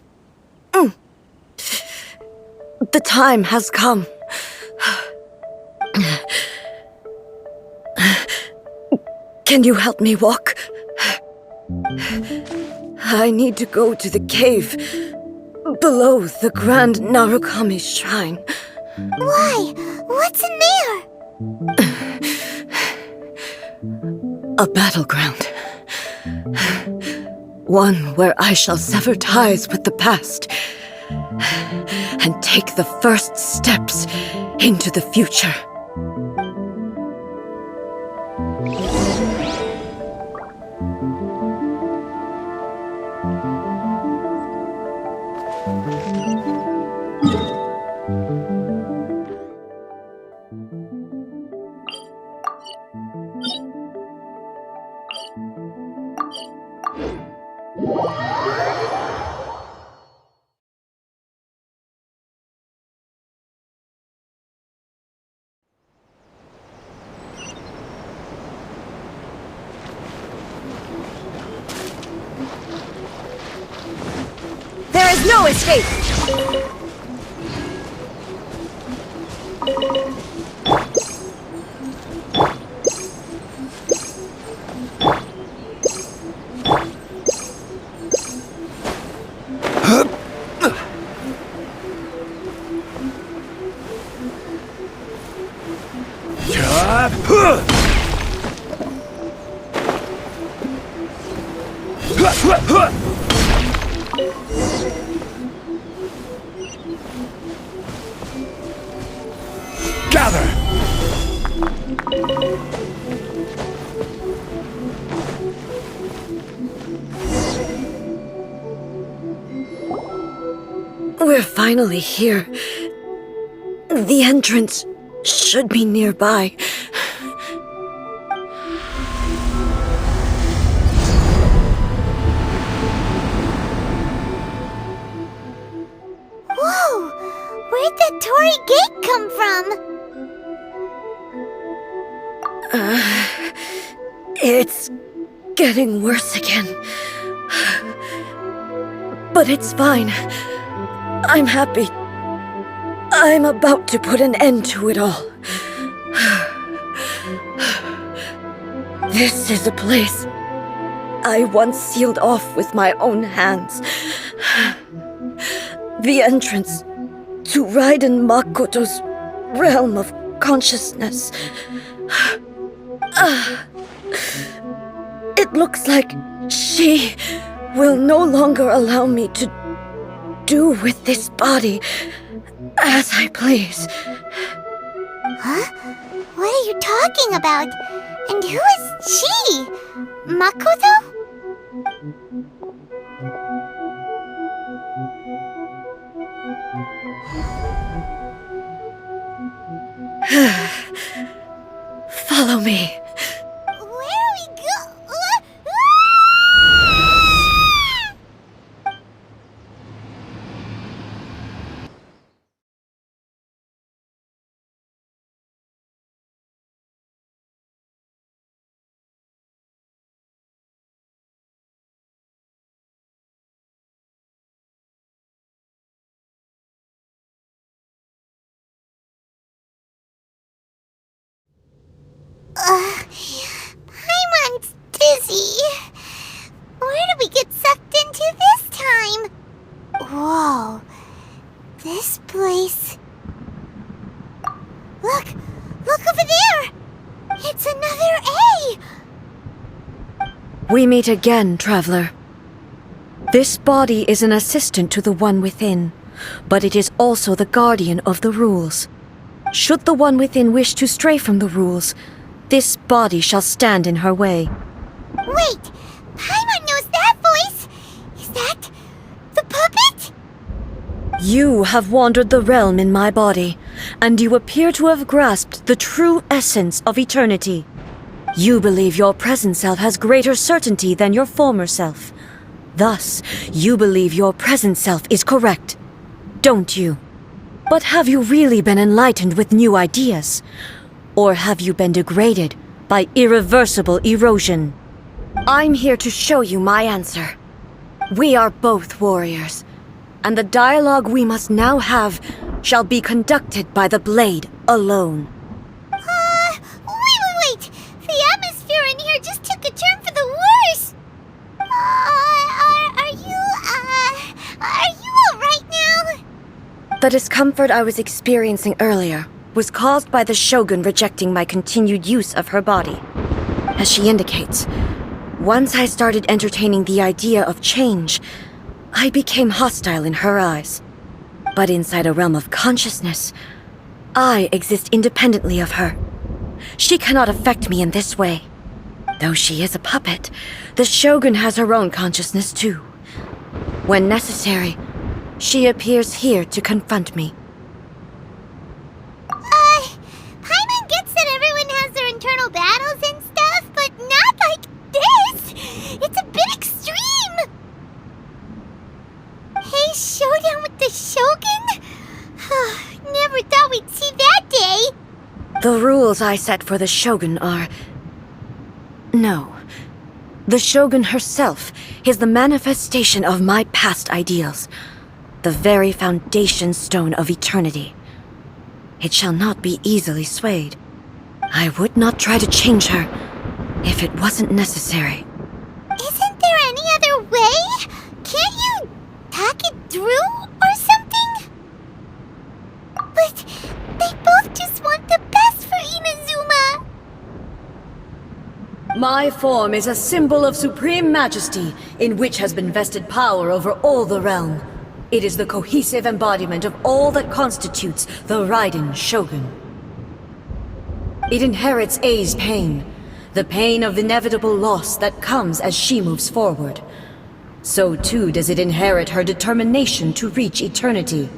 The time has come. Can you help me walk? I need to go to the cave below the Grand Narukami's shrine. Why? What's in there? A battleground. One where I shall sever ties with the past and take the first steps into the future. There is no escape! Gather! We're finally here. The entrance should be nearby. Whoa! Where'd that Torii gate come from? It's getting worse again. But it's fine. I'm happy. I'm about to put an end to it all. This is a place I once sealed off with my own hands. The entrance to Raiden Makoto's realm of consciousness. It looks like she will no longer allow me to do with this body as I please. Huh? What are you talking about? And who is she? Makoto? Follow me. Where are we go? Paimon's dizzy. Where did we get sucked into this time? Whoa. This place... Look! Look over there! It's another A! We meet again, traveler. This body is an assistant to the one within, but it is also the guardian of the rules. Should the one within wish to stray from the rules, this body shall stand in her way. Wait! Paimon knows that voice! Is that... the puppet? You have wandered the realm in my body, and you appear to have grasped the true essence of eternity. You believe your present self has greater certainty than your former self. Thus, you believe your present self is correct, don't you? But have you really been enlightened with new ideas? Or have you been degraded by irreversible erosion? I'm here to show you my answer. We are both warriors, and the dialogue we must now have shall be conducted by the blade alone. Wait! The atmosphere in here just took a turn for the worse! Are you alright now? The discomfort I was experiencing earlier was caused by the Shogun rejecting my continued use of her body. As she indicates, once I started entertaining the idea of change, I became hostile in her eyes. But inside a realm of consciousness, I exist independently of her. She cannot affect me in this way. Though she is a puppet, the Shogun has her own consciousness too. When necessary, she appears here to confront me. Paimon gets that everyone has their internal battles and stuff, but not like this! It's a bit extreme! Hey, showdown with the Shogun? Never thought we'd see that day! The rules I set for the Shogun are... No. The Shogun herself is the manifestation of my past ideals. The very foundation stone of eternity. It shall not be easily swayed. I would not try to change her if it wasn't necessary. Isn't there any other way? Can't you talk it through or something? But they both just want the best for Inazuma. My form is a symbol of supreme majesty, in which has been vested power over all the realm. It is the cohesive embodiment of all that constitutes the Raiden Shogun. It inherits Ei's pain, the pain of inevitable loss that comes as she moves forward. So too does it inherit her determination to reach eternity.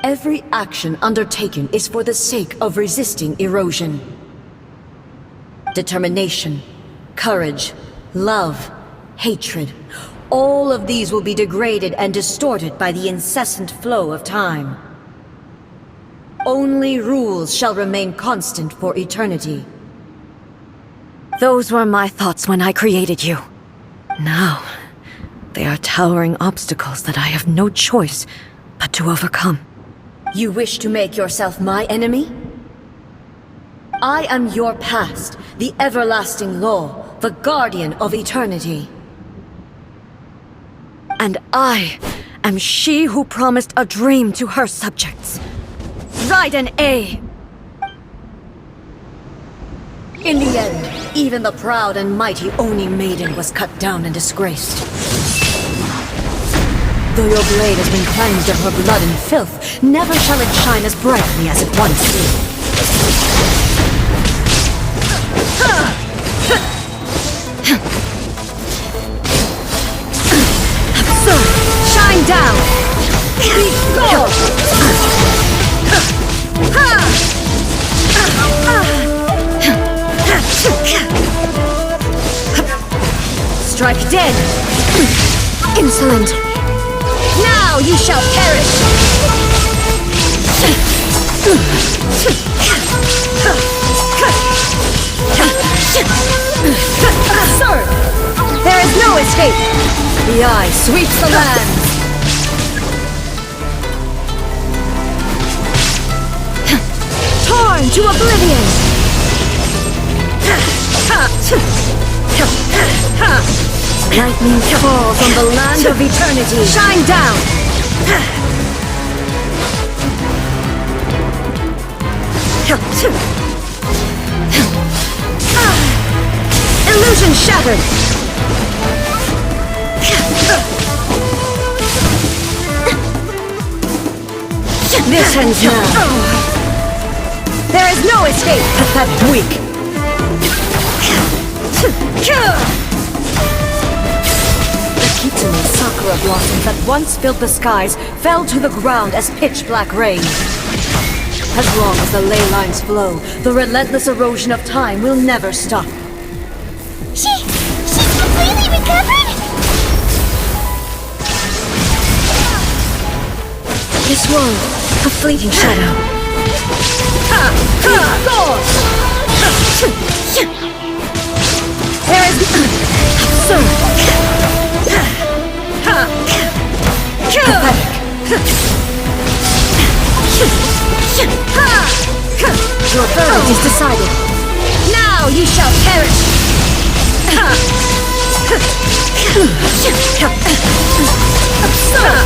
Every action undertaken is for the sake of resisting erosion. Determination, courage, love, hatred, all of these will be degraded and distorted by the incessant flow of time. Only rules shall remain constant for eternity. Those were my thoughts when I created you. Now, they are towering obstacles that I have no choice but to overcome. You wish to make yourself my enemy? I am your past, the everlasting law, the guardian of eternity. And I am she who promised a dream to her subjects. Raiden A. In the end, even the proud and mighty Oni maiden was cut down and disgraced. Though your blade has been cleansed of her blood and filth, never shall it shine as brightly as it once did. Absurd! Shine down! Be gone! Strike dead! Insolent! Now you shall perish! Absurd! There is no escape! The eye sweeps the land! Torn to oblivion! Lightning falls on the land of eternity! Shine down! Illusion shattered! This ends now. There is no escape! Pathetic, weak! The Kitsune Sakura blossoms that once filled the skies fell to the ground as pitch-black rain. As long as the ley lines flow, the relentless erosion of time will never stop. She's completely recovered? This world, a fleeting shadow. There is absurd. Your verdict is decided. Now you shall perish. Absurd.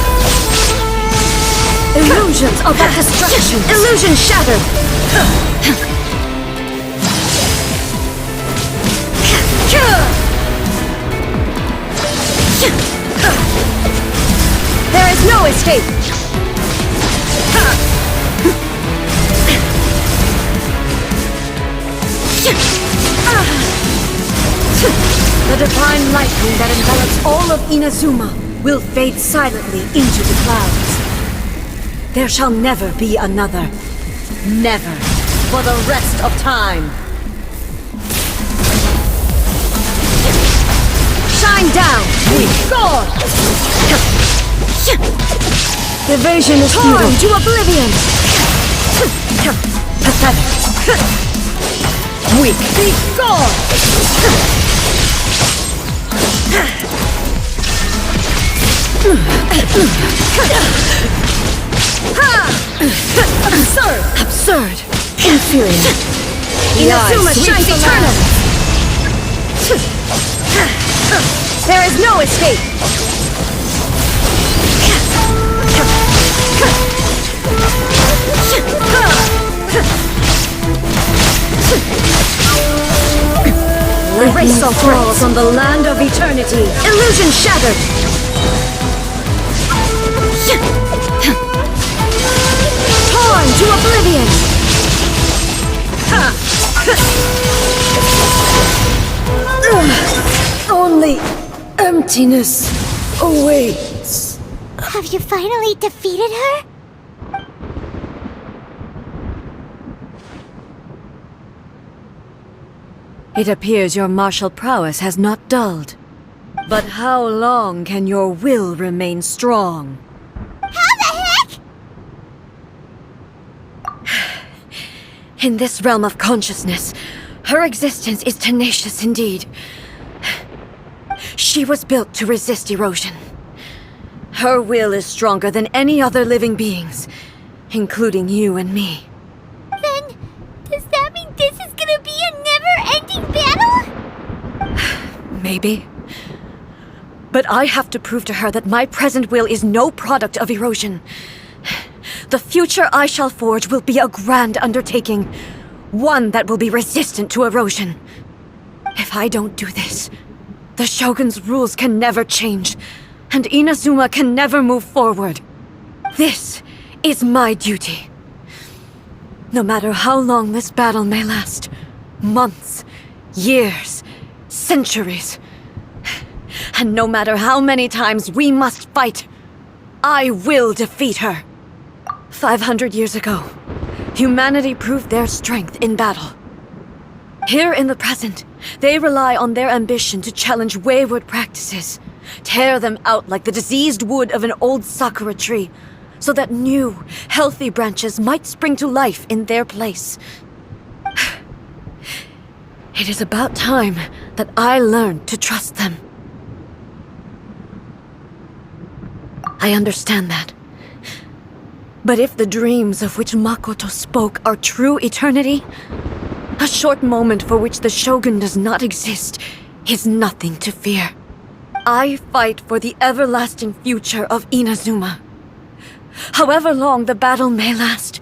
Illusions of that destruction. Illusion shattered. There is no escape. The divine lightning that envelops all of Inazuma will fade silently into the clouds. There shall never be another. Never. For the rest of time. Shine down! Weak God! Evasion is torn to oblivion! Pathetic. Weak. Be gone! Absurd! Absurd! Inferior! Inazuma shines eternal! There is no escape! Lightning falls on the land of eternity. Illusion shattered. Torn to oblivion. Only emptiness awaits. Have you finally defeated her? It appears your martial prowess has not dulled. But how long can your will remain strong? How the heck? In this realm of consciousness, her existence is tenacious indeed. She was built to resist erosion. Her will is stronger than any other living beings, including you and me. Then, does that mean this is gonna be a never-ending battle? Maybe. But I have to prove to her that my present will is no product of erosion. The future I shall forge will be a grand undertaking, one that will be resistant to erosion. If I don't do this, the Shogun's rules can never change, and Inazuma can never move forward. This is my duty. No matter how long this battle may last, months, years, centuries, and no matter how many times we must fight, I will defeat her. 500 years ago, humanity proved their strength in battle. Here in the present, they rely on their ambition to challenge wayward practices, tear them out like the diseased wood of an old sakura tree, so that new, healthy branches might spring to life in their place. It is about time that I learned to trust them. I understand that. But if the dreams of which Makoto spoke are true eternity, a short moment for which the Shogun does not exist is nothing to fear. I fight for the everlasting future of Inazuma. However long the battle may last,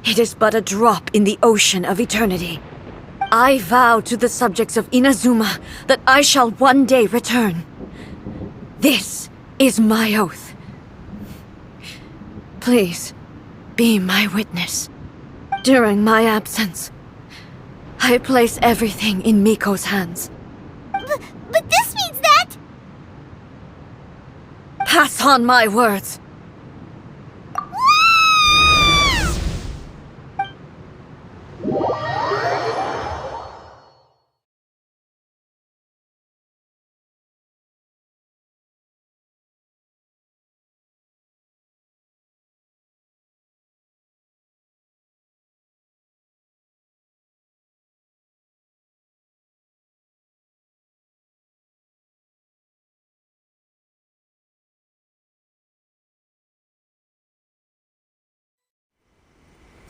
it is but a drop in the ocean of eternity. I vow to the subjects of Inazuma that I shall one day return. This is my oath. Please, be my witness. During my absence, I place everything in Miko's hands. But this means that... Pass on my words.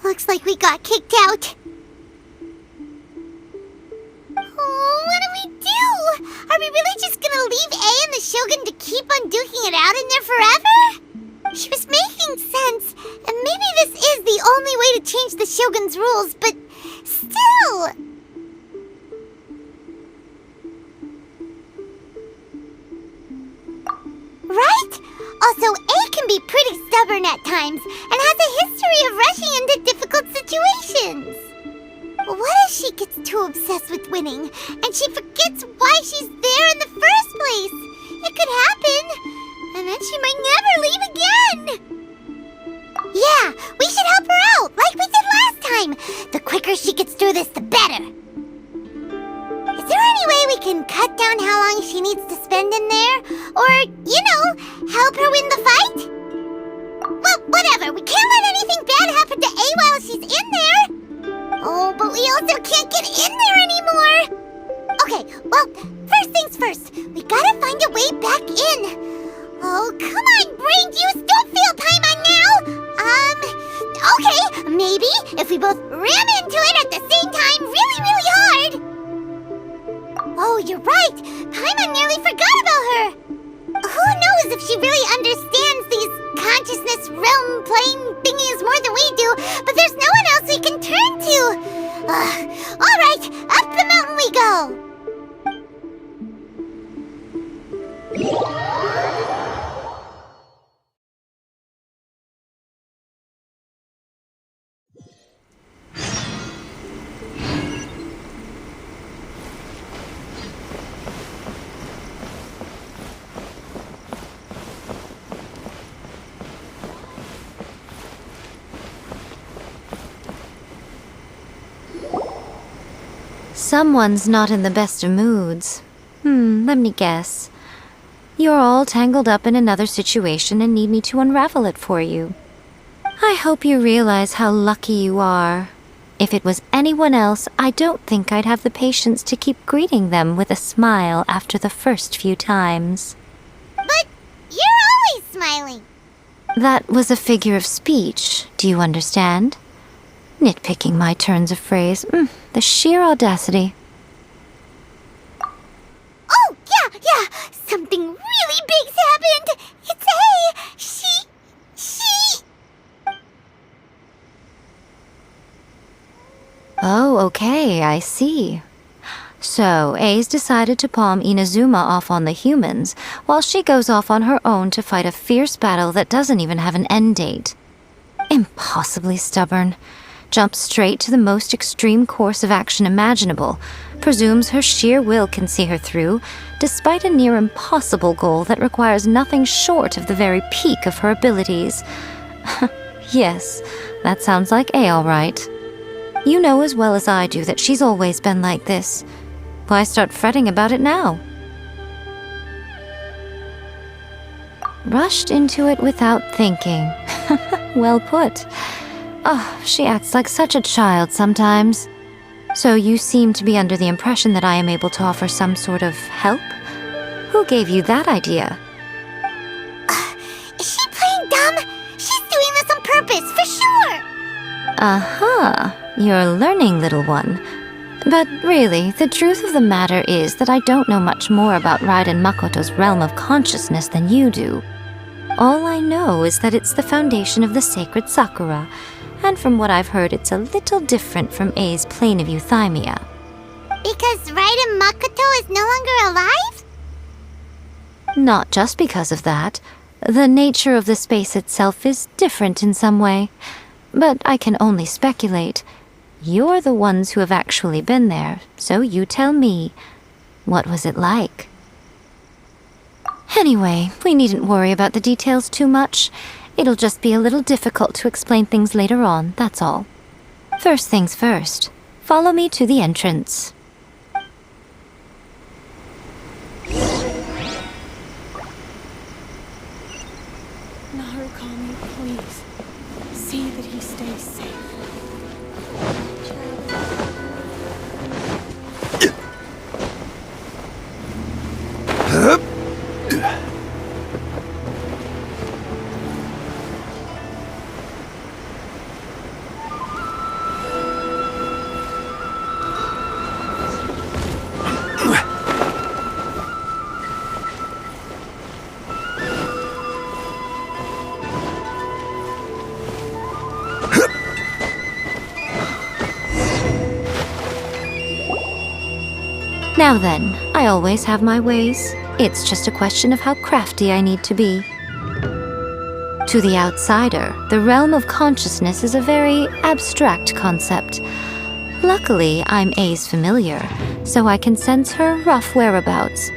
Looks like we got kicked out. Oh, what do we do? Are we really just gonna leave A and the Shogun to keep on duking it out in there forever? She was making sense, and maybe this is the only way to change the Shogun's rules, but still... Right? Also, A can be pretty stubborn at times, and has a history of rushing into difficult situations. What if she gets too obsessed with winning, and she forgets why she's there in the first place? It could happen, and then she might never leave again. Yeah, we should help her out, like we did last time. The quicker she gets through this, the better. Is there any way we can cut down how long she needs to spend in there? Or, help her win the fight? Well, whatever. We can't let anything bad happen to A while she's in there. Oh, but we also can't get in there anymore. Okay, well, first things first. We gotta find a way back in. Oh, come on, brain juice. Don't feel Paimon now. Okay, maybe if we both ram into it at the same time really, really hard. Oh, you're right. Paimon nearly forgot about her. Who knows if she really understands these consciousness realm plane thingies more than we do, but there's no one else we can turn to. All right, up the mountain we go. Someone's not in the best of moods. Let me guess. You're all tangled up in another situation and need me to unravel it for you. I hope you realize how lucky you are. If it was anyone else, I don't think I'd have the patience to keep greeting them with a smile after the first few times. But you're always smiling. That was a figure of speech, do you understand? Nitpicking my turns of phrase. The sheer audacity. Oh, yeah! Something really big's happened! It's A! She... Oh, okay, I see. So, A's decided to palm Inazuma off on the humans, while she goes off on her own to fight a fierce battle that doesn't even have an end date. Impossibly stubborn. Jumps straight to the most extreme course of action imaginable, presumes her sheer will can see her through, despite a near impossible goal that requires nothing short of the very peak of her abilities. Yes, that sounds like A all right. You know as well as I do that she's always been like this. Why start fretting about it now? Rushed into it without thinking. Well put. Oh, she acts like such a child sometimes. So you seem to be under the impression that I am able to offer some sort of help? Who gave you that idea? Is she playing dumb? She's doing this on purpose, for sure! Aha, you're learning, little one. But really, the truth of the matter is that I don't know much more about Raiden Makoto's realm of consciousness than you do. All I know is that it's the foundation of the sacred Sakura, and from what I've heard, it's a little different from A's plane of euthymia. Because Raiden Makoto is no longer alive? Not just because of that. The nature of the space itself is different in some way. But I can only speculate. You're the ones who have actually been there, so you tell me. What was it like? Anyway, we needn't worry about the details too much. It'll just be a little difficult to explain things later on, that's all. First things first. Follow me to the entrance. Narukami, please. See that he stays safe. Now then, I always have my ways. It's just a question of how crafty I need to be. To the outsider, the realm of consciousness is a very abstract concept. Luckily, I'm A's familiar, so I can sense her rough whereabouts.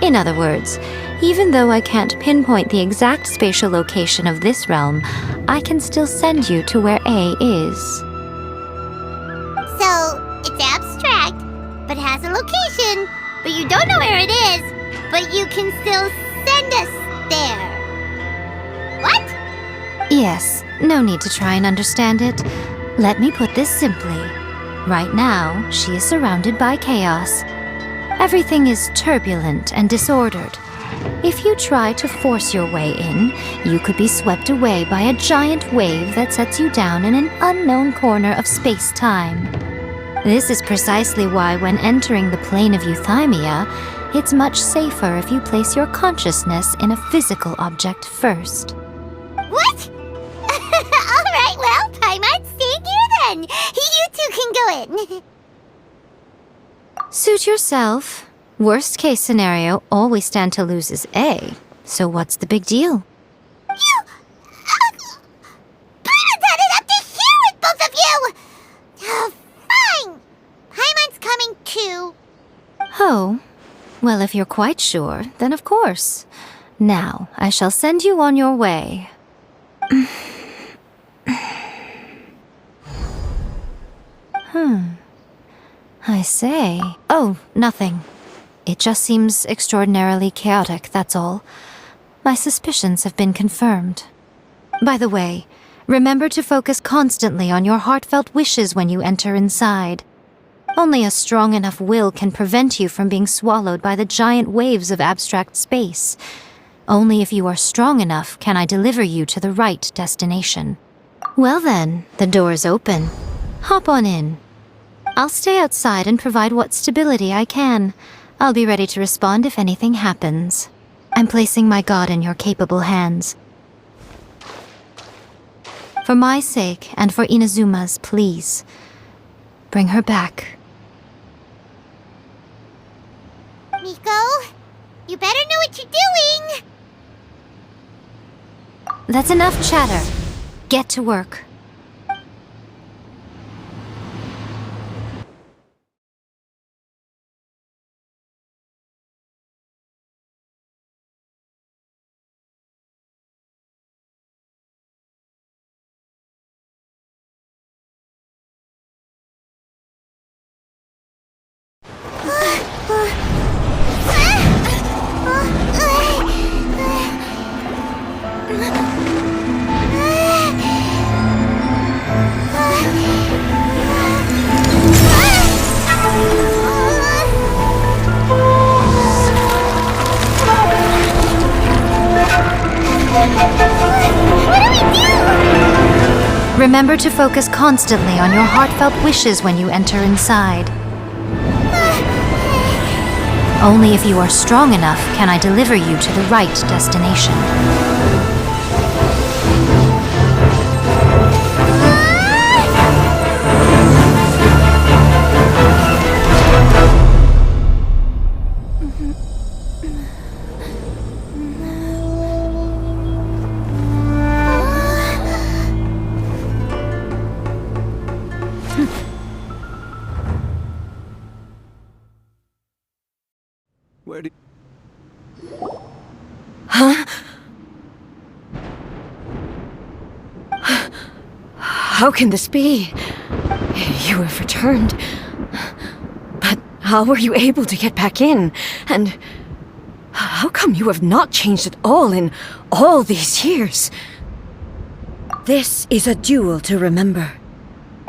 In other words, even though I can't pinpoint the exact spatial location of this realm, I can still send you to where A is. So, it's abstract, but has a location, but you don't know where it is, but you can still send us there. What? Yes, no need to try and understand it. Let me put this simply. Right now, she is surrounded by chaos. Everything is turbulent and disordered. If you try to force your way in, you could be swept away by a giant wave that sets you down in an unknown corner of space-time. This is precisely why when entering the plane of euthymia, it's much safer if you place your consciousness in a physical object first. What? Alright, well, Paimon, stay here then. You two can go in. Suit yourself. Worst case scenario, all we stand to lose is A. So what's the big deal? You... Paimon's had it up to here with both of you! Oh, fine. Paimon's coming too. Oh, well, if you're quite sure, then of course. Now, I shall send you on your way. I say. Oh, nothing. It just seems extraordinarily chaotic, that's all. My suspicions have been confirmed. By the way, remember to focus constantly on your heartfelt wishes when you enter inside. Only a strong enough will can prevent you from being swallowed by the giant waves of abstract space. Only if you are strong enough can I deliver you to the right destination. Well then, the door is open. Hop on in. I'll stay outside and provide what stability I can. I'll be ready to respond if anything happens. I'm placing my god in your capable hands. For my sake and for Inazuma's, please, bring her back. Miko, you better know what you're doing! That's enough chatter. Get to work. Remember to focus constantly on your heartfelt wishes when you enter inside. Only if you are strong enough can I deliver you to the right destination. Where did... Huh? How can this be? You have returned. But how were you able to get back in? And how come you have not changed at all in all these years? This is a duel to remember.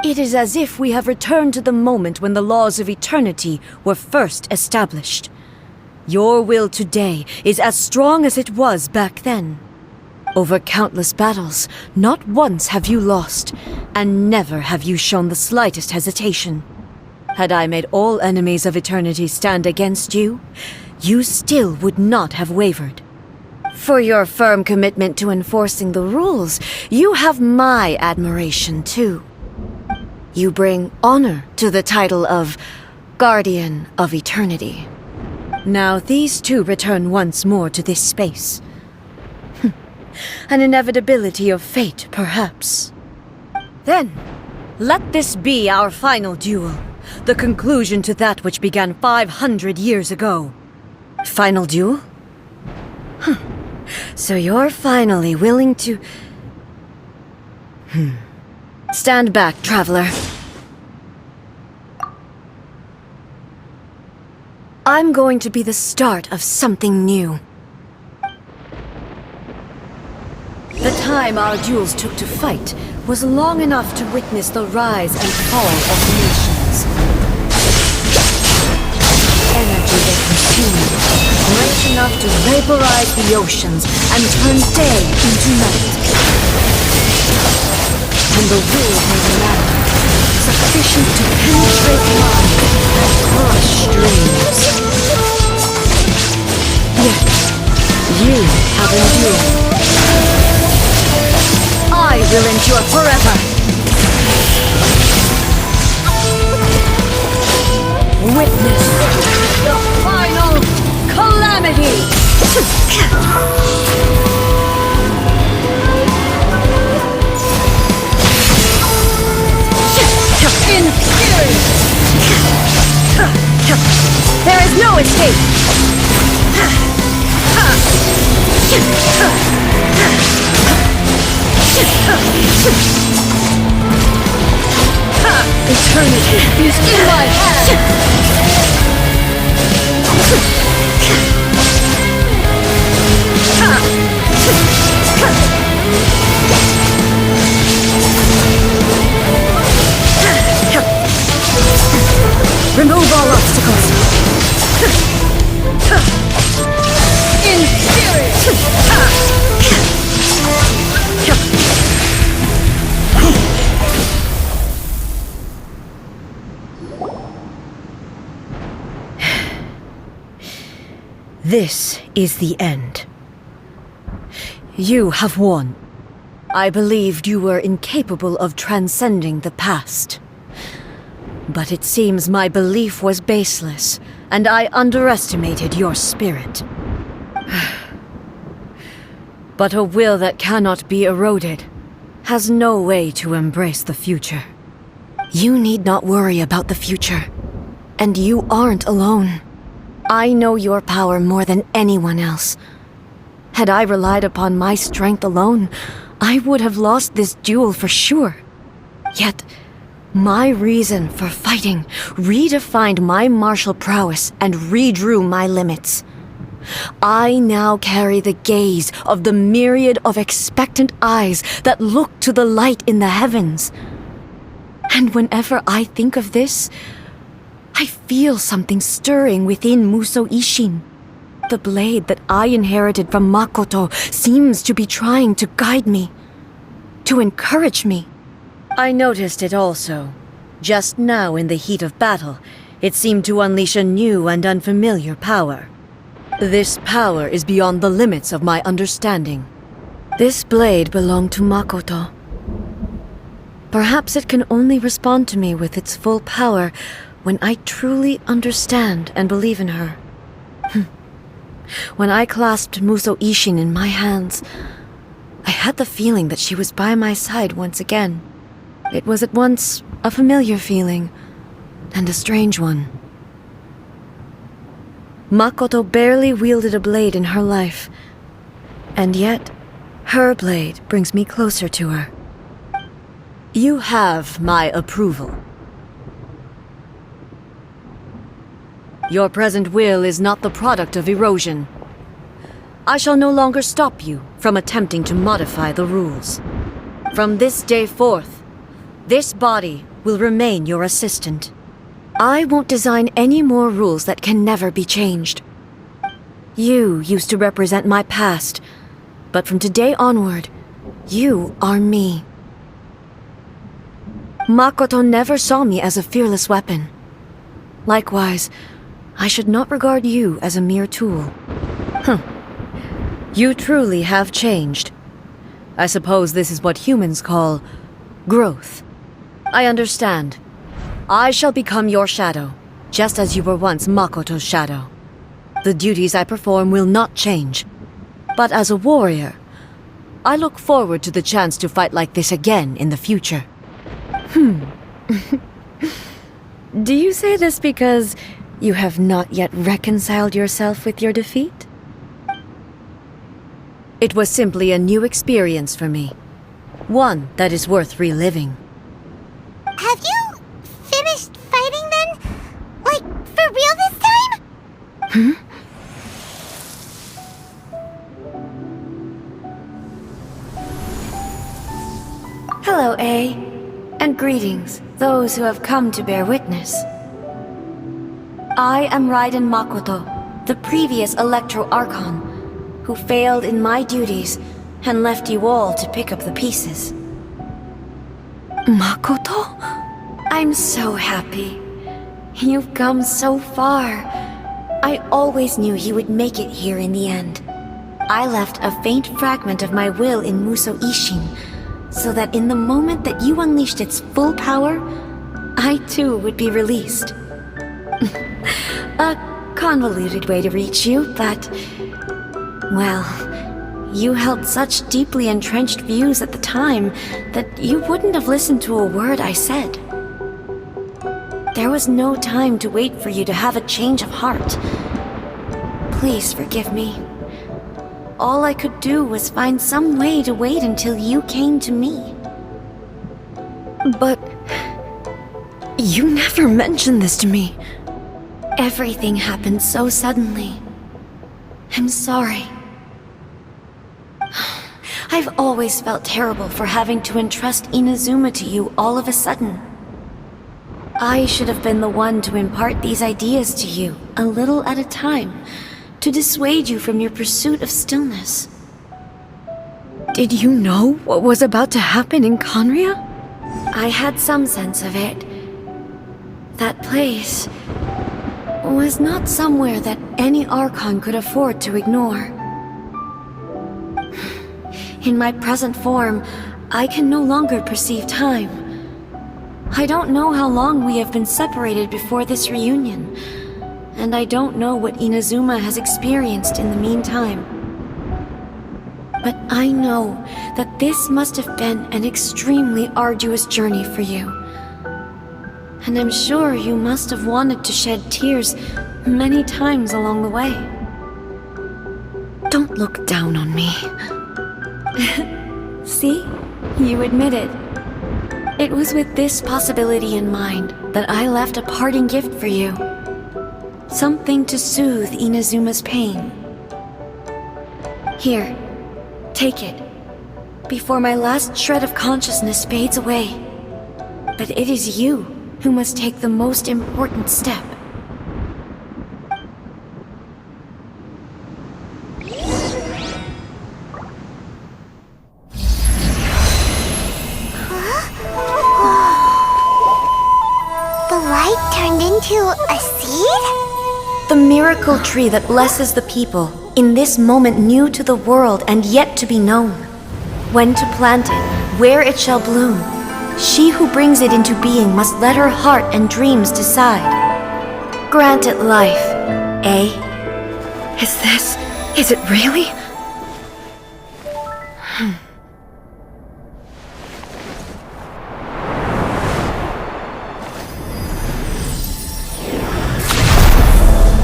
It is as if we have returned to the moment when the laws of eternity were first established. Your will today is as strong as it was back then. Over countless battles, not once have you lost, and never have you shown the slightest hesitation. Had I made all enemies of eternity stand against you, you still would not have wavered. For your firm commitment to enforcing the rules, you have my admiration too. You bring honor to the title of Guardian of Eternity. Now these two return once more to this space. An inevitability of fate, perhaps. Then, let this be our final duel, the conclusion to that which began 500 years ago. Final duel? So you're finally willing to... Stand back, traveler. I'm going to be the start of something new. The time our duels took to fight was long enough to witness the rise and fall of nations. Energy they consumed, great enough to vaporize the oceans and turn day into night. And the will made matter, sufficient to penetrate mind and crush dreams. Yet, you have endured. I will endure forever! Witness the final calamity! Inferior! There is no escape! Eternity Eternity is in my hand! Remove all obstacles. This is the end. You have won. I believed you were incapable of transcending the past. But it seems my belief was baseless, and I underestimated your spirit. But a will that cannot be eroded has no way to embrace the future. You need not worry about the future, and you aren't alone. I know your power more than anyone else. Had I relied upon my strength alone, I would have lost this duel for sure. Yet, my reason for fighting redefined my martial prowess and redrew my limits. I now carry the gaze of the myriad of expectant eyes that look to the light in the heavens. And whenever I think of this, I feel something stirring within Musou Ishin. The blade that I inherited from Makoto seems to be trying to guide me, to encourage me. I noticed it also. Just now in the heat of battle, it seemed to unleash a new and unfamiliar power. This power is beyond the limits of my understanding. This blade belonged to Makoto. Perhaps it can only respond to me with its full power when I truly understand and believe in her. When I clasped Musou Ishin in my hands, I had the feeling that she was by my side once again. It was at once a familiar feeling and a strange one. Makoto barely wielded a blade in her life, and yet her blade brings me closer to her. You have my approval. Your present will is not the product of erosion. I shall no longer stop you from attempting to modify the rules. From this day forth, this body will remain your assistant. I won't design any more rules that can never be changed. You used to represent my past, but from today onward, you are me. Makoto never saw me as a fearless weapon. Likewise, I should not regard you as a mere tool. You truly have changed. I suppose this is what humans call growth. I understand. I shall become your shadow, just as you were once Makoto's shadow. The duties I perform will not change. But as a warrior, I look forward to the chance to fight like this again in the future. Do you say this because you have not yet reconciled yourself with your defeat? It was simply a new experience for me. One that is worth reliving. Have you finished fighting then? Like, for real this time? Hello, A. And greetings, those who have come to bear witness. I am Raiden Makoto, the previous Electro Archon, who failed in my duties and left you all to pick up the pieces. Makoto? I'm so happy. You've come so far. I always knew you would make it here in the end. I left a faint fragment of my will in Musou Ishin, so that in the moment that you unleashed its full power, I too would be released. A convoluted way to reach you, but... well, you held such deeply entrenched views at the time that you wouldn't have listened to a word I said. There was no time to wait for you to have a change of heart. Please forgive me. All I could do was find some way to wait until you came to me. But... You never mentioned this to me. Everything happened so suddenly. I'm sorry. I've always felt terrible for having to entrust Inazuma to you all of a sudden. I should have been the one to impart these ideas to you, a little at a time, to dissuade you from your pursuit of stillness. Did you know what was about to happen in Conria? I had some sense of it. That place was not somewhere that any Archon could afford to ignore. In my present form, I can no longer perceive time. I don't know how long we have been separated before this reunion, and I don't know what Inazuma has experienced in the meantime. But I know that this must have been an extremely arduous journey for you. And I'm sure you must have wanted to shed tears many times along the way. Don't look down on me. See? You admit it. It was with this possibility in mind that I left a parting gift for you. Something to soothe Inazuma's pain. Here, take it, before my last shred of consciousness fades away. But it is you who must take the most important step. The light turned into a seed? The miracle tree that blesses the people, in this moment new to the world and yet to be known. When to plant it, where it shall bloom, she who brings it into being must let her heart and dreams decide. Grant it life, eh? Is it really?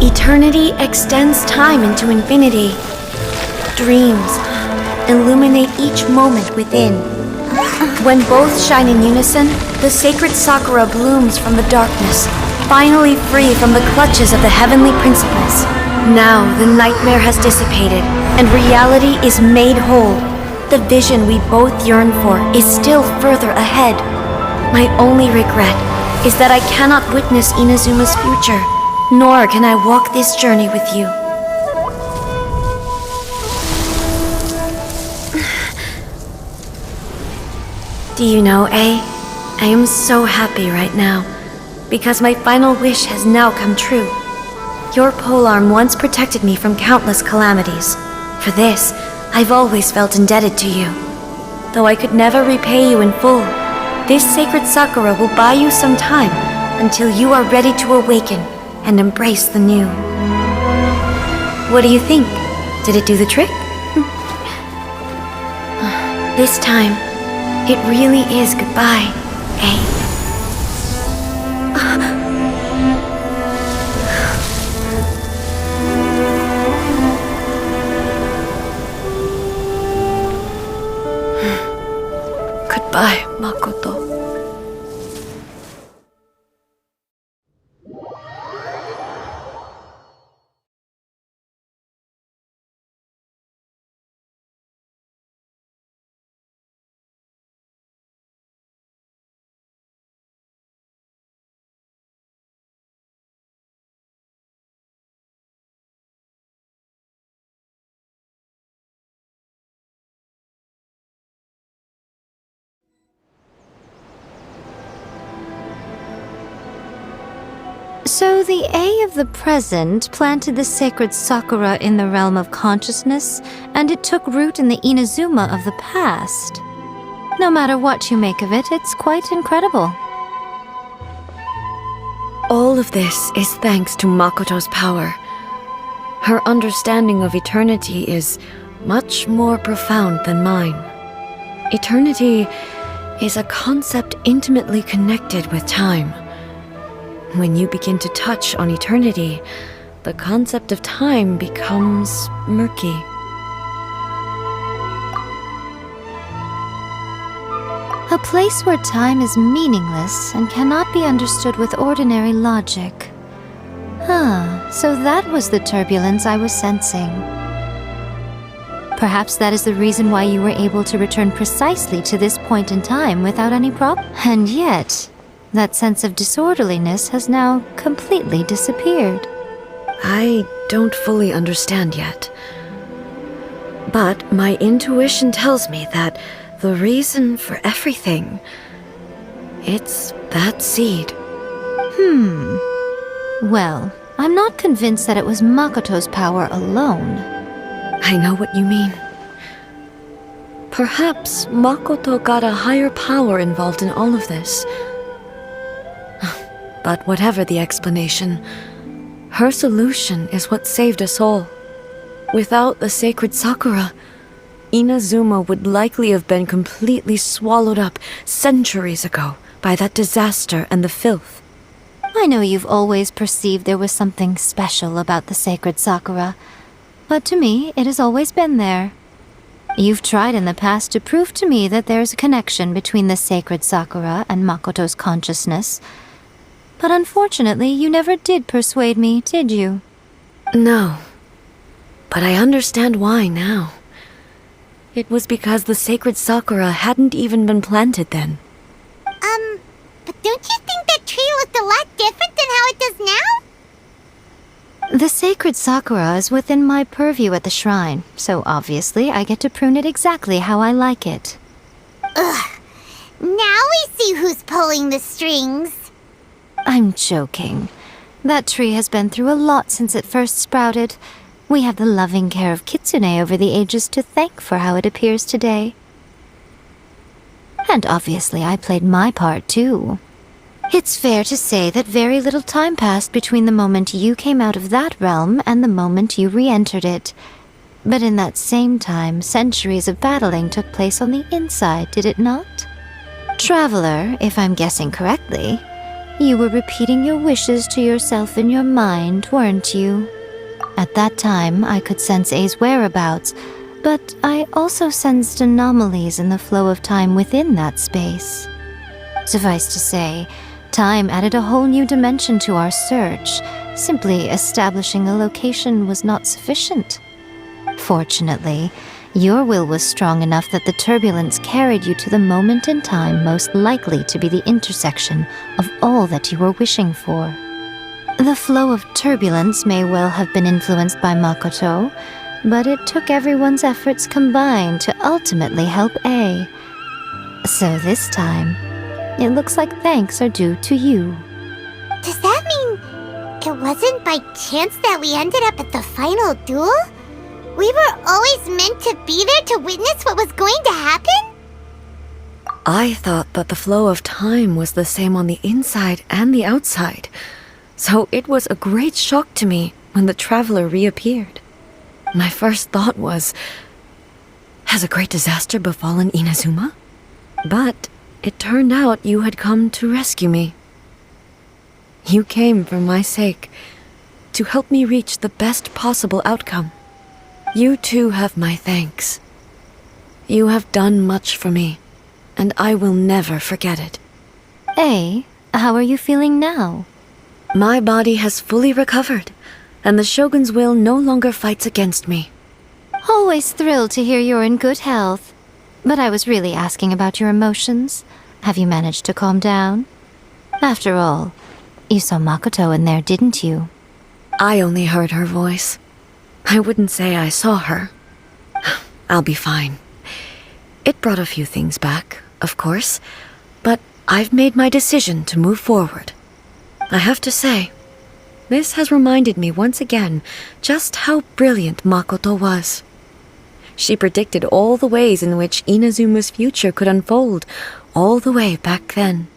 Eternity extends time into infinity. Dreams illuminate each moment within. When both shine in unison, the sacred Sakura blooms from the darkness, finally free from the clutches of the heavenly principles. Now the nightmare has dissipated, and reality is made whole. The vision we both yearn for is still further ahead. My only regret is that I cannot witness Inazuma's future, nor can I walk this journey with you. Do you know, I am so happy right now, because my final wish has now come true. Your polearm once protected me from countless calamities. For this, I've always felt indebted to you. Though I could never repay you in full, this sacred Sakura will buy you some time until you are ready to awaken and embrace the new. What do you think? Did it do the trick? This time, it really is goodbye, eh? Goodbye, Makoto. So the A of the present planted the sacred Sakura in the realm of consciousness, and it took root in the Inazuma of the past. No matter what you make of it, it's quite incredible. All of this is thanks to Makoto's power. Her understanding of eternity is much more profound than mine. Eternity is a concept intimately connected with time. When you begin to touch on eternity, the concept of time becomes murky. A place where time is meaningless and cannot be understood with ordinary logic. So that was the turbulence I was sensing. Perhaps that is the reason why you were able to return precisely to this point in time without any problem. And yet, that sense of disorderliness has now completely disappeared. I don't fully understand yet. But my intuition tells me that the reason for everything, it's that seed. Well, I'm not convinced that it was Makoto's power alone. I know what you mean. Perhaps Makoto got a higher power involved in all of this. But whatever the explanation, her solution is what saved us all. Without the sacred Sakura, Inazuma would likely have been completely swallowed up centuries ago by that disaster and the filth. I know you've always perceived there was something special about the sacred Sakura, but to me, it has always been there. You've tried in the past to prove to me that there's a connection between the sacred Sakura and Makoto's consciousness, but unfortunately, you never did persuade me, did you? No. But I understand why now. It was because the sacred Sakura hadn't even been planted then. But don't you think that tree looked a lot different than how it does now? The sacred Sakura is within my purview at the shrine, so obviously I get to prune it exactly how I like it. Ugh. Now we see who's pulling the strings. I'm joking. That tree has been through a lot since it first sprouted. We have the loving care of Kitsune over the ages to thank for how it appears today. And obviously I played my part too. It's fair to say that very little time passed between the moment you came out of that realm and the moment you re-entered it. But in that same time, centuries of battling took place on the inside, did it not? Traveler, if I'm guessing correctly, you were repeating your wishes to yourself in your mind, weren't you? At that time, I could sense A's whereabouts, but I also sensed anomalies in the flow of time within that space. Suffice to say, time added a whole new dimension to our search. Simply establishing a location was not sufficient. Fortunately, your will was strong enough that the turbulence carried you to the moment in time most likely to be the intersection of all that you were wishing for. The flow of turbulence may well have been influenced by Makoto, but it took everyone's efforts combined to ultimately help A. So this time, it looks like thanks are due to you. Does that mean it wasn't by chance that we ended up at the final duel? We were always meant to be there to witness what was going to happen? I thought that the flow of time was the same on the inside and the outside, so it was a great shock to me when the traveler reappeared. My first thought was, has a great disaster befallen Inazuma? But it turned out you had come to rescue me. You came for my sake, to help me reach the best possible outcome. You too have my thanks. You have done much for me, and I will never forget it. A, how are you feeling now? My body has fully recovered, and the Shogun's will no longer fights against me. Always thrilled to hear you're in good health. But I was really asking about your emotions. Have you managed to calm down? After all, you saw Makoto in there, didn't you? I only heard her voice. I wouldn't say I saw her. I'll be fine. It brought a few things back, of course, but I've made my decision to move forward. I have to say, this has reminded me once again just how brilliant Makoto was. She predicted all the ways in which Inazuma's future could unfold, all the way back then.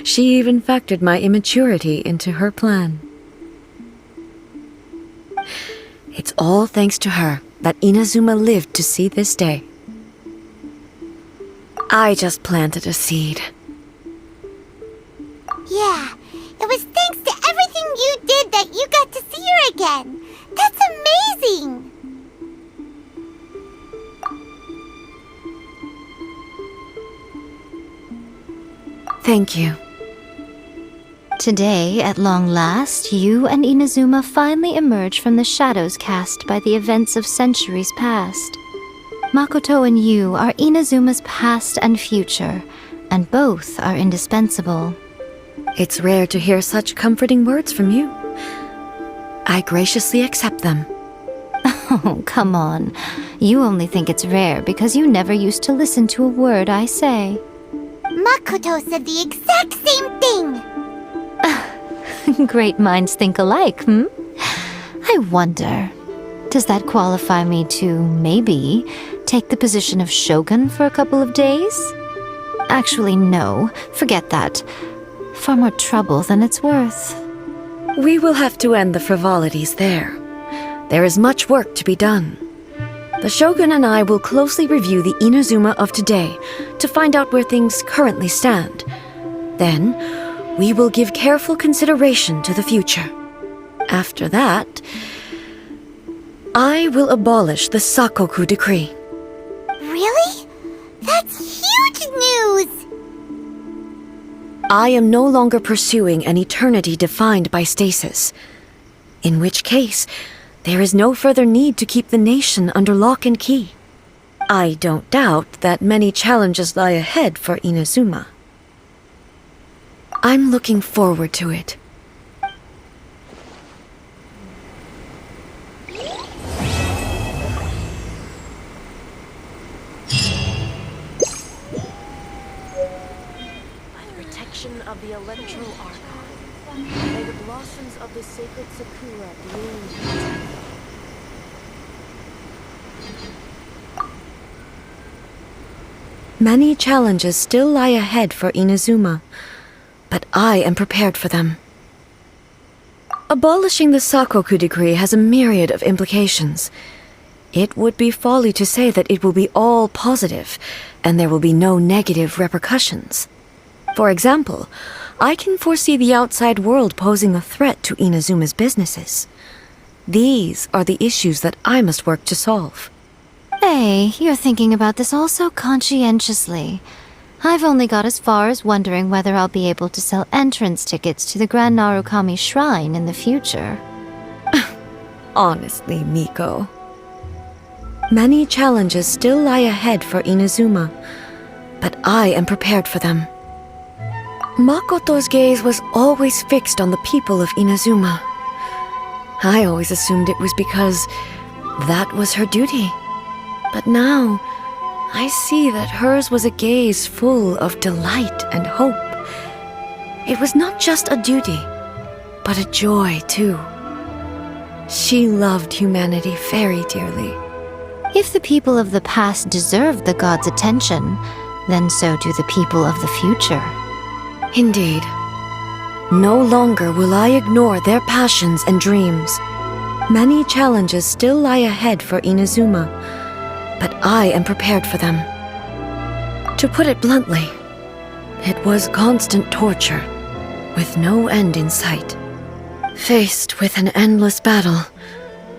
She even factored my immaturity into her plan. It's all thanks to her that Inazuma lived to see this day. I just planted a seed. Yeah, it was thanks to everything you did that you got to see her again. That's amazing! Thank you. Today, at long last, you and Inazuma finally emerge from the shadows cast by the events of centuries past. Makoto and you are Inazuma's past and future, and both are indispensable. It's rare to hear such comforting words from you. I graciously accept them. Oh, come on. You only think it's rare because you never used to listen to a word I say. Makoto said the exact same thing! Great minds think alike, I wonder, does that qualify me to, maybe, take the position of Shogun for a couple of days? Actually, no. Forget that. Far more trouble than it's worth. We will have to end the frivolities there. There is much work to be done. The Shogun and I will closely review the Inazuma of today to find out where things currently stand. Then, we will give careful consideration to the future. After that, I will abolish the Sakoku decree. Really? That's huge news! I am no longer pursuing an eternity defined by stasis. In which case, there is no further need to keep the nation under lock and key. I don't doubt that many challenges lie ahead for Inazuma. I'm looking forward to it. Of the Electro Archon, may the blossoms of the sacred Sakura bloom. Many challenges still lie ahead for Inazuma, but I am prepared for them. Abolishing the Sakoku decree has a myriad of implications. It would be folly to say that it will be all positive, and there will be no negative repercussions. For example, I can foresee the outside world posing a threat to Inazuma's businesses. These are the issues that I must work to solve. Hey, you're thinking about this all so conscientiously. I've only got as far as wondering whether I'll be able to sell entrance tickets to the Grand Narukami Shrine in the future. Honestly, Miko. Many challenges still lie ahead for Inazuma, but I am prepared for them. Makoto's gaze was always fixed on the people of Inazuma. I always assumed it was because that was her duty. But now, I see that hers was a gaze full of delight and hope. It was not just a duty, but a joy too. She loved humanity very dearly. If the people of the past deserve the god's attention, then so do the people of the future. Indeed. No longer will I ignore their passions and dreams. Many challenges still lie ahead for Inazuma, but I am prepared for them. To put it bluntly, it was constant torture, with no end in sight. Faced with an endless battle,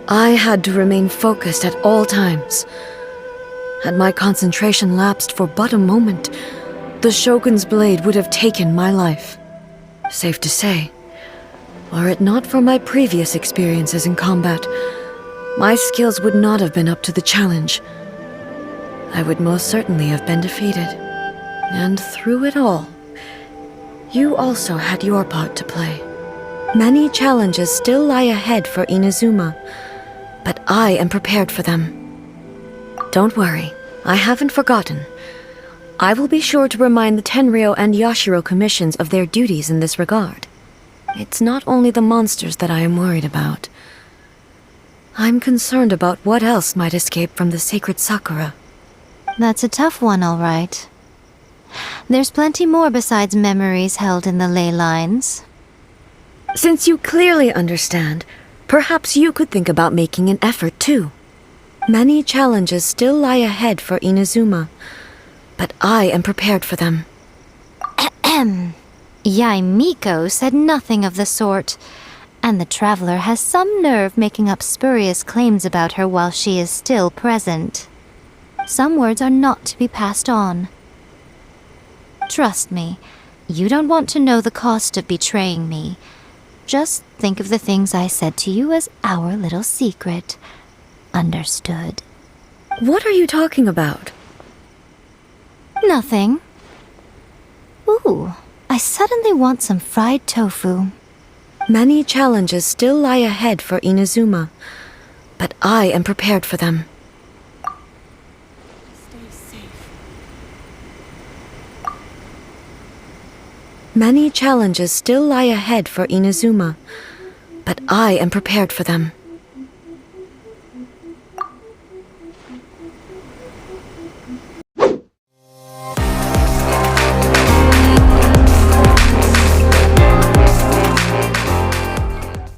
I had to remain focused at all times. Had my concentration lapsed for but a moment, the Shogun's blade would have taken my life. Safe to say, were it not for my previous experiences in combat, my skills would not have been up to the challenge. I would most certainly have been defeated. And through it all, you also had your part to play. Many challenges still lie ahead for Inazuma, but I am prepared for them. Don't worry, I haven't forgotten. I will be sure to remind the Tenryou and Yashiro commissions of their duties in this regard. It's not only the monsters that I am worried about. I'm concerned about what else might escape from the sacred Sakura. That's a tough one, all right. There's plenty more besides memories held in the ley lines. Since you clearly understand, perhaps you could think about making an effort too. Many challenges still lie ahead for Inazuma, but I am prepared for them. Yae Miko said nothing of the sort, and the traveler has some nerve making up spurious claims about her while she is still present. Some words are not to be passed on. Trust me, You don't want to know the cost of betraying me. Just think of the things I said to you as our little secret. Understood? What are you talking about? Nothing. Ooh, I suddenly want some fried tofu. Many challenges still lie ahead for Inazuma, but I am prepared for them. Many challenges still lie ahead for Inazuma, but I am prepared for them.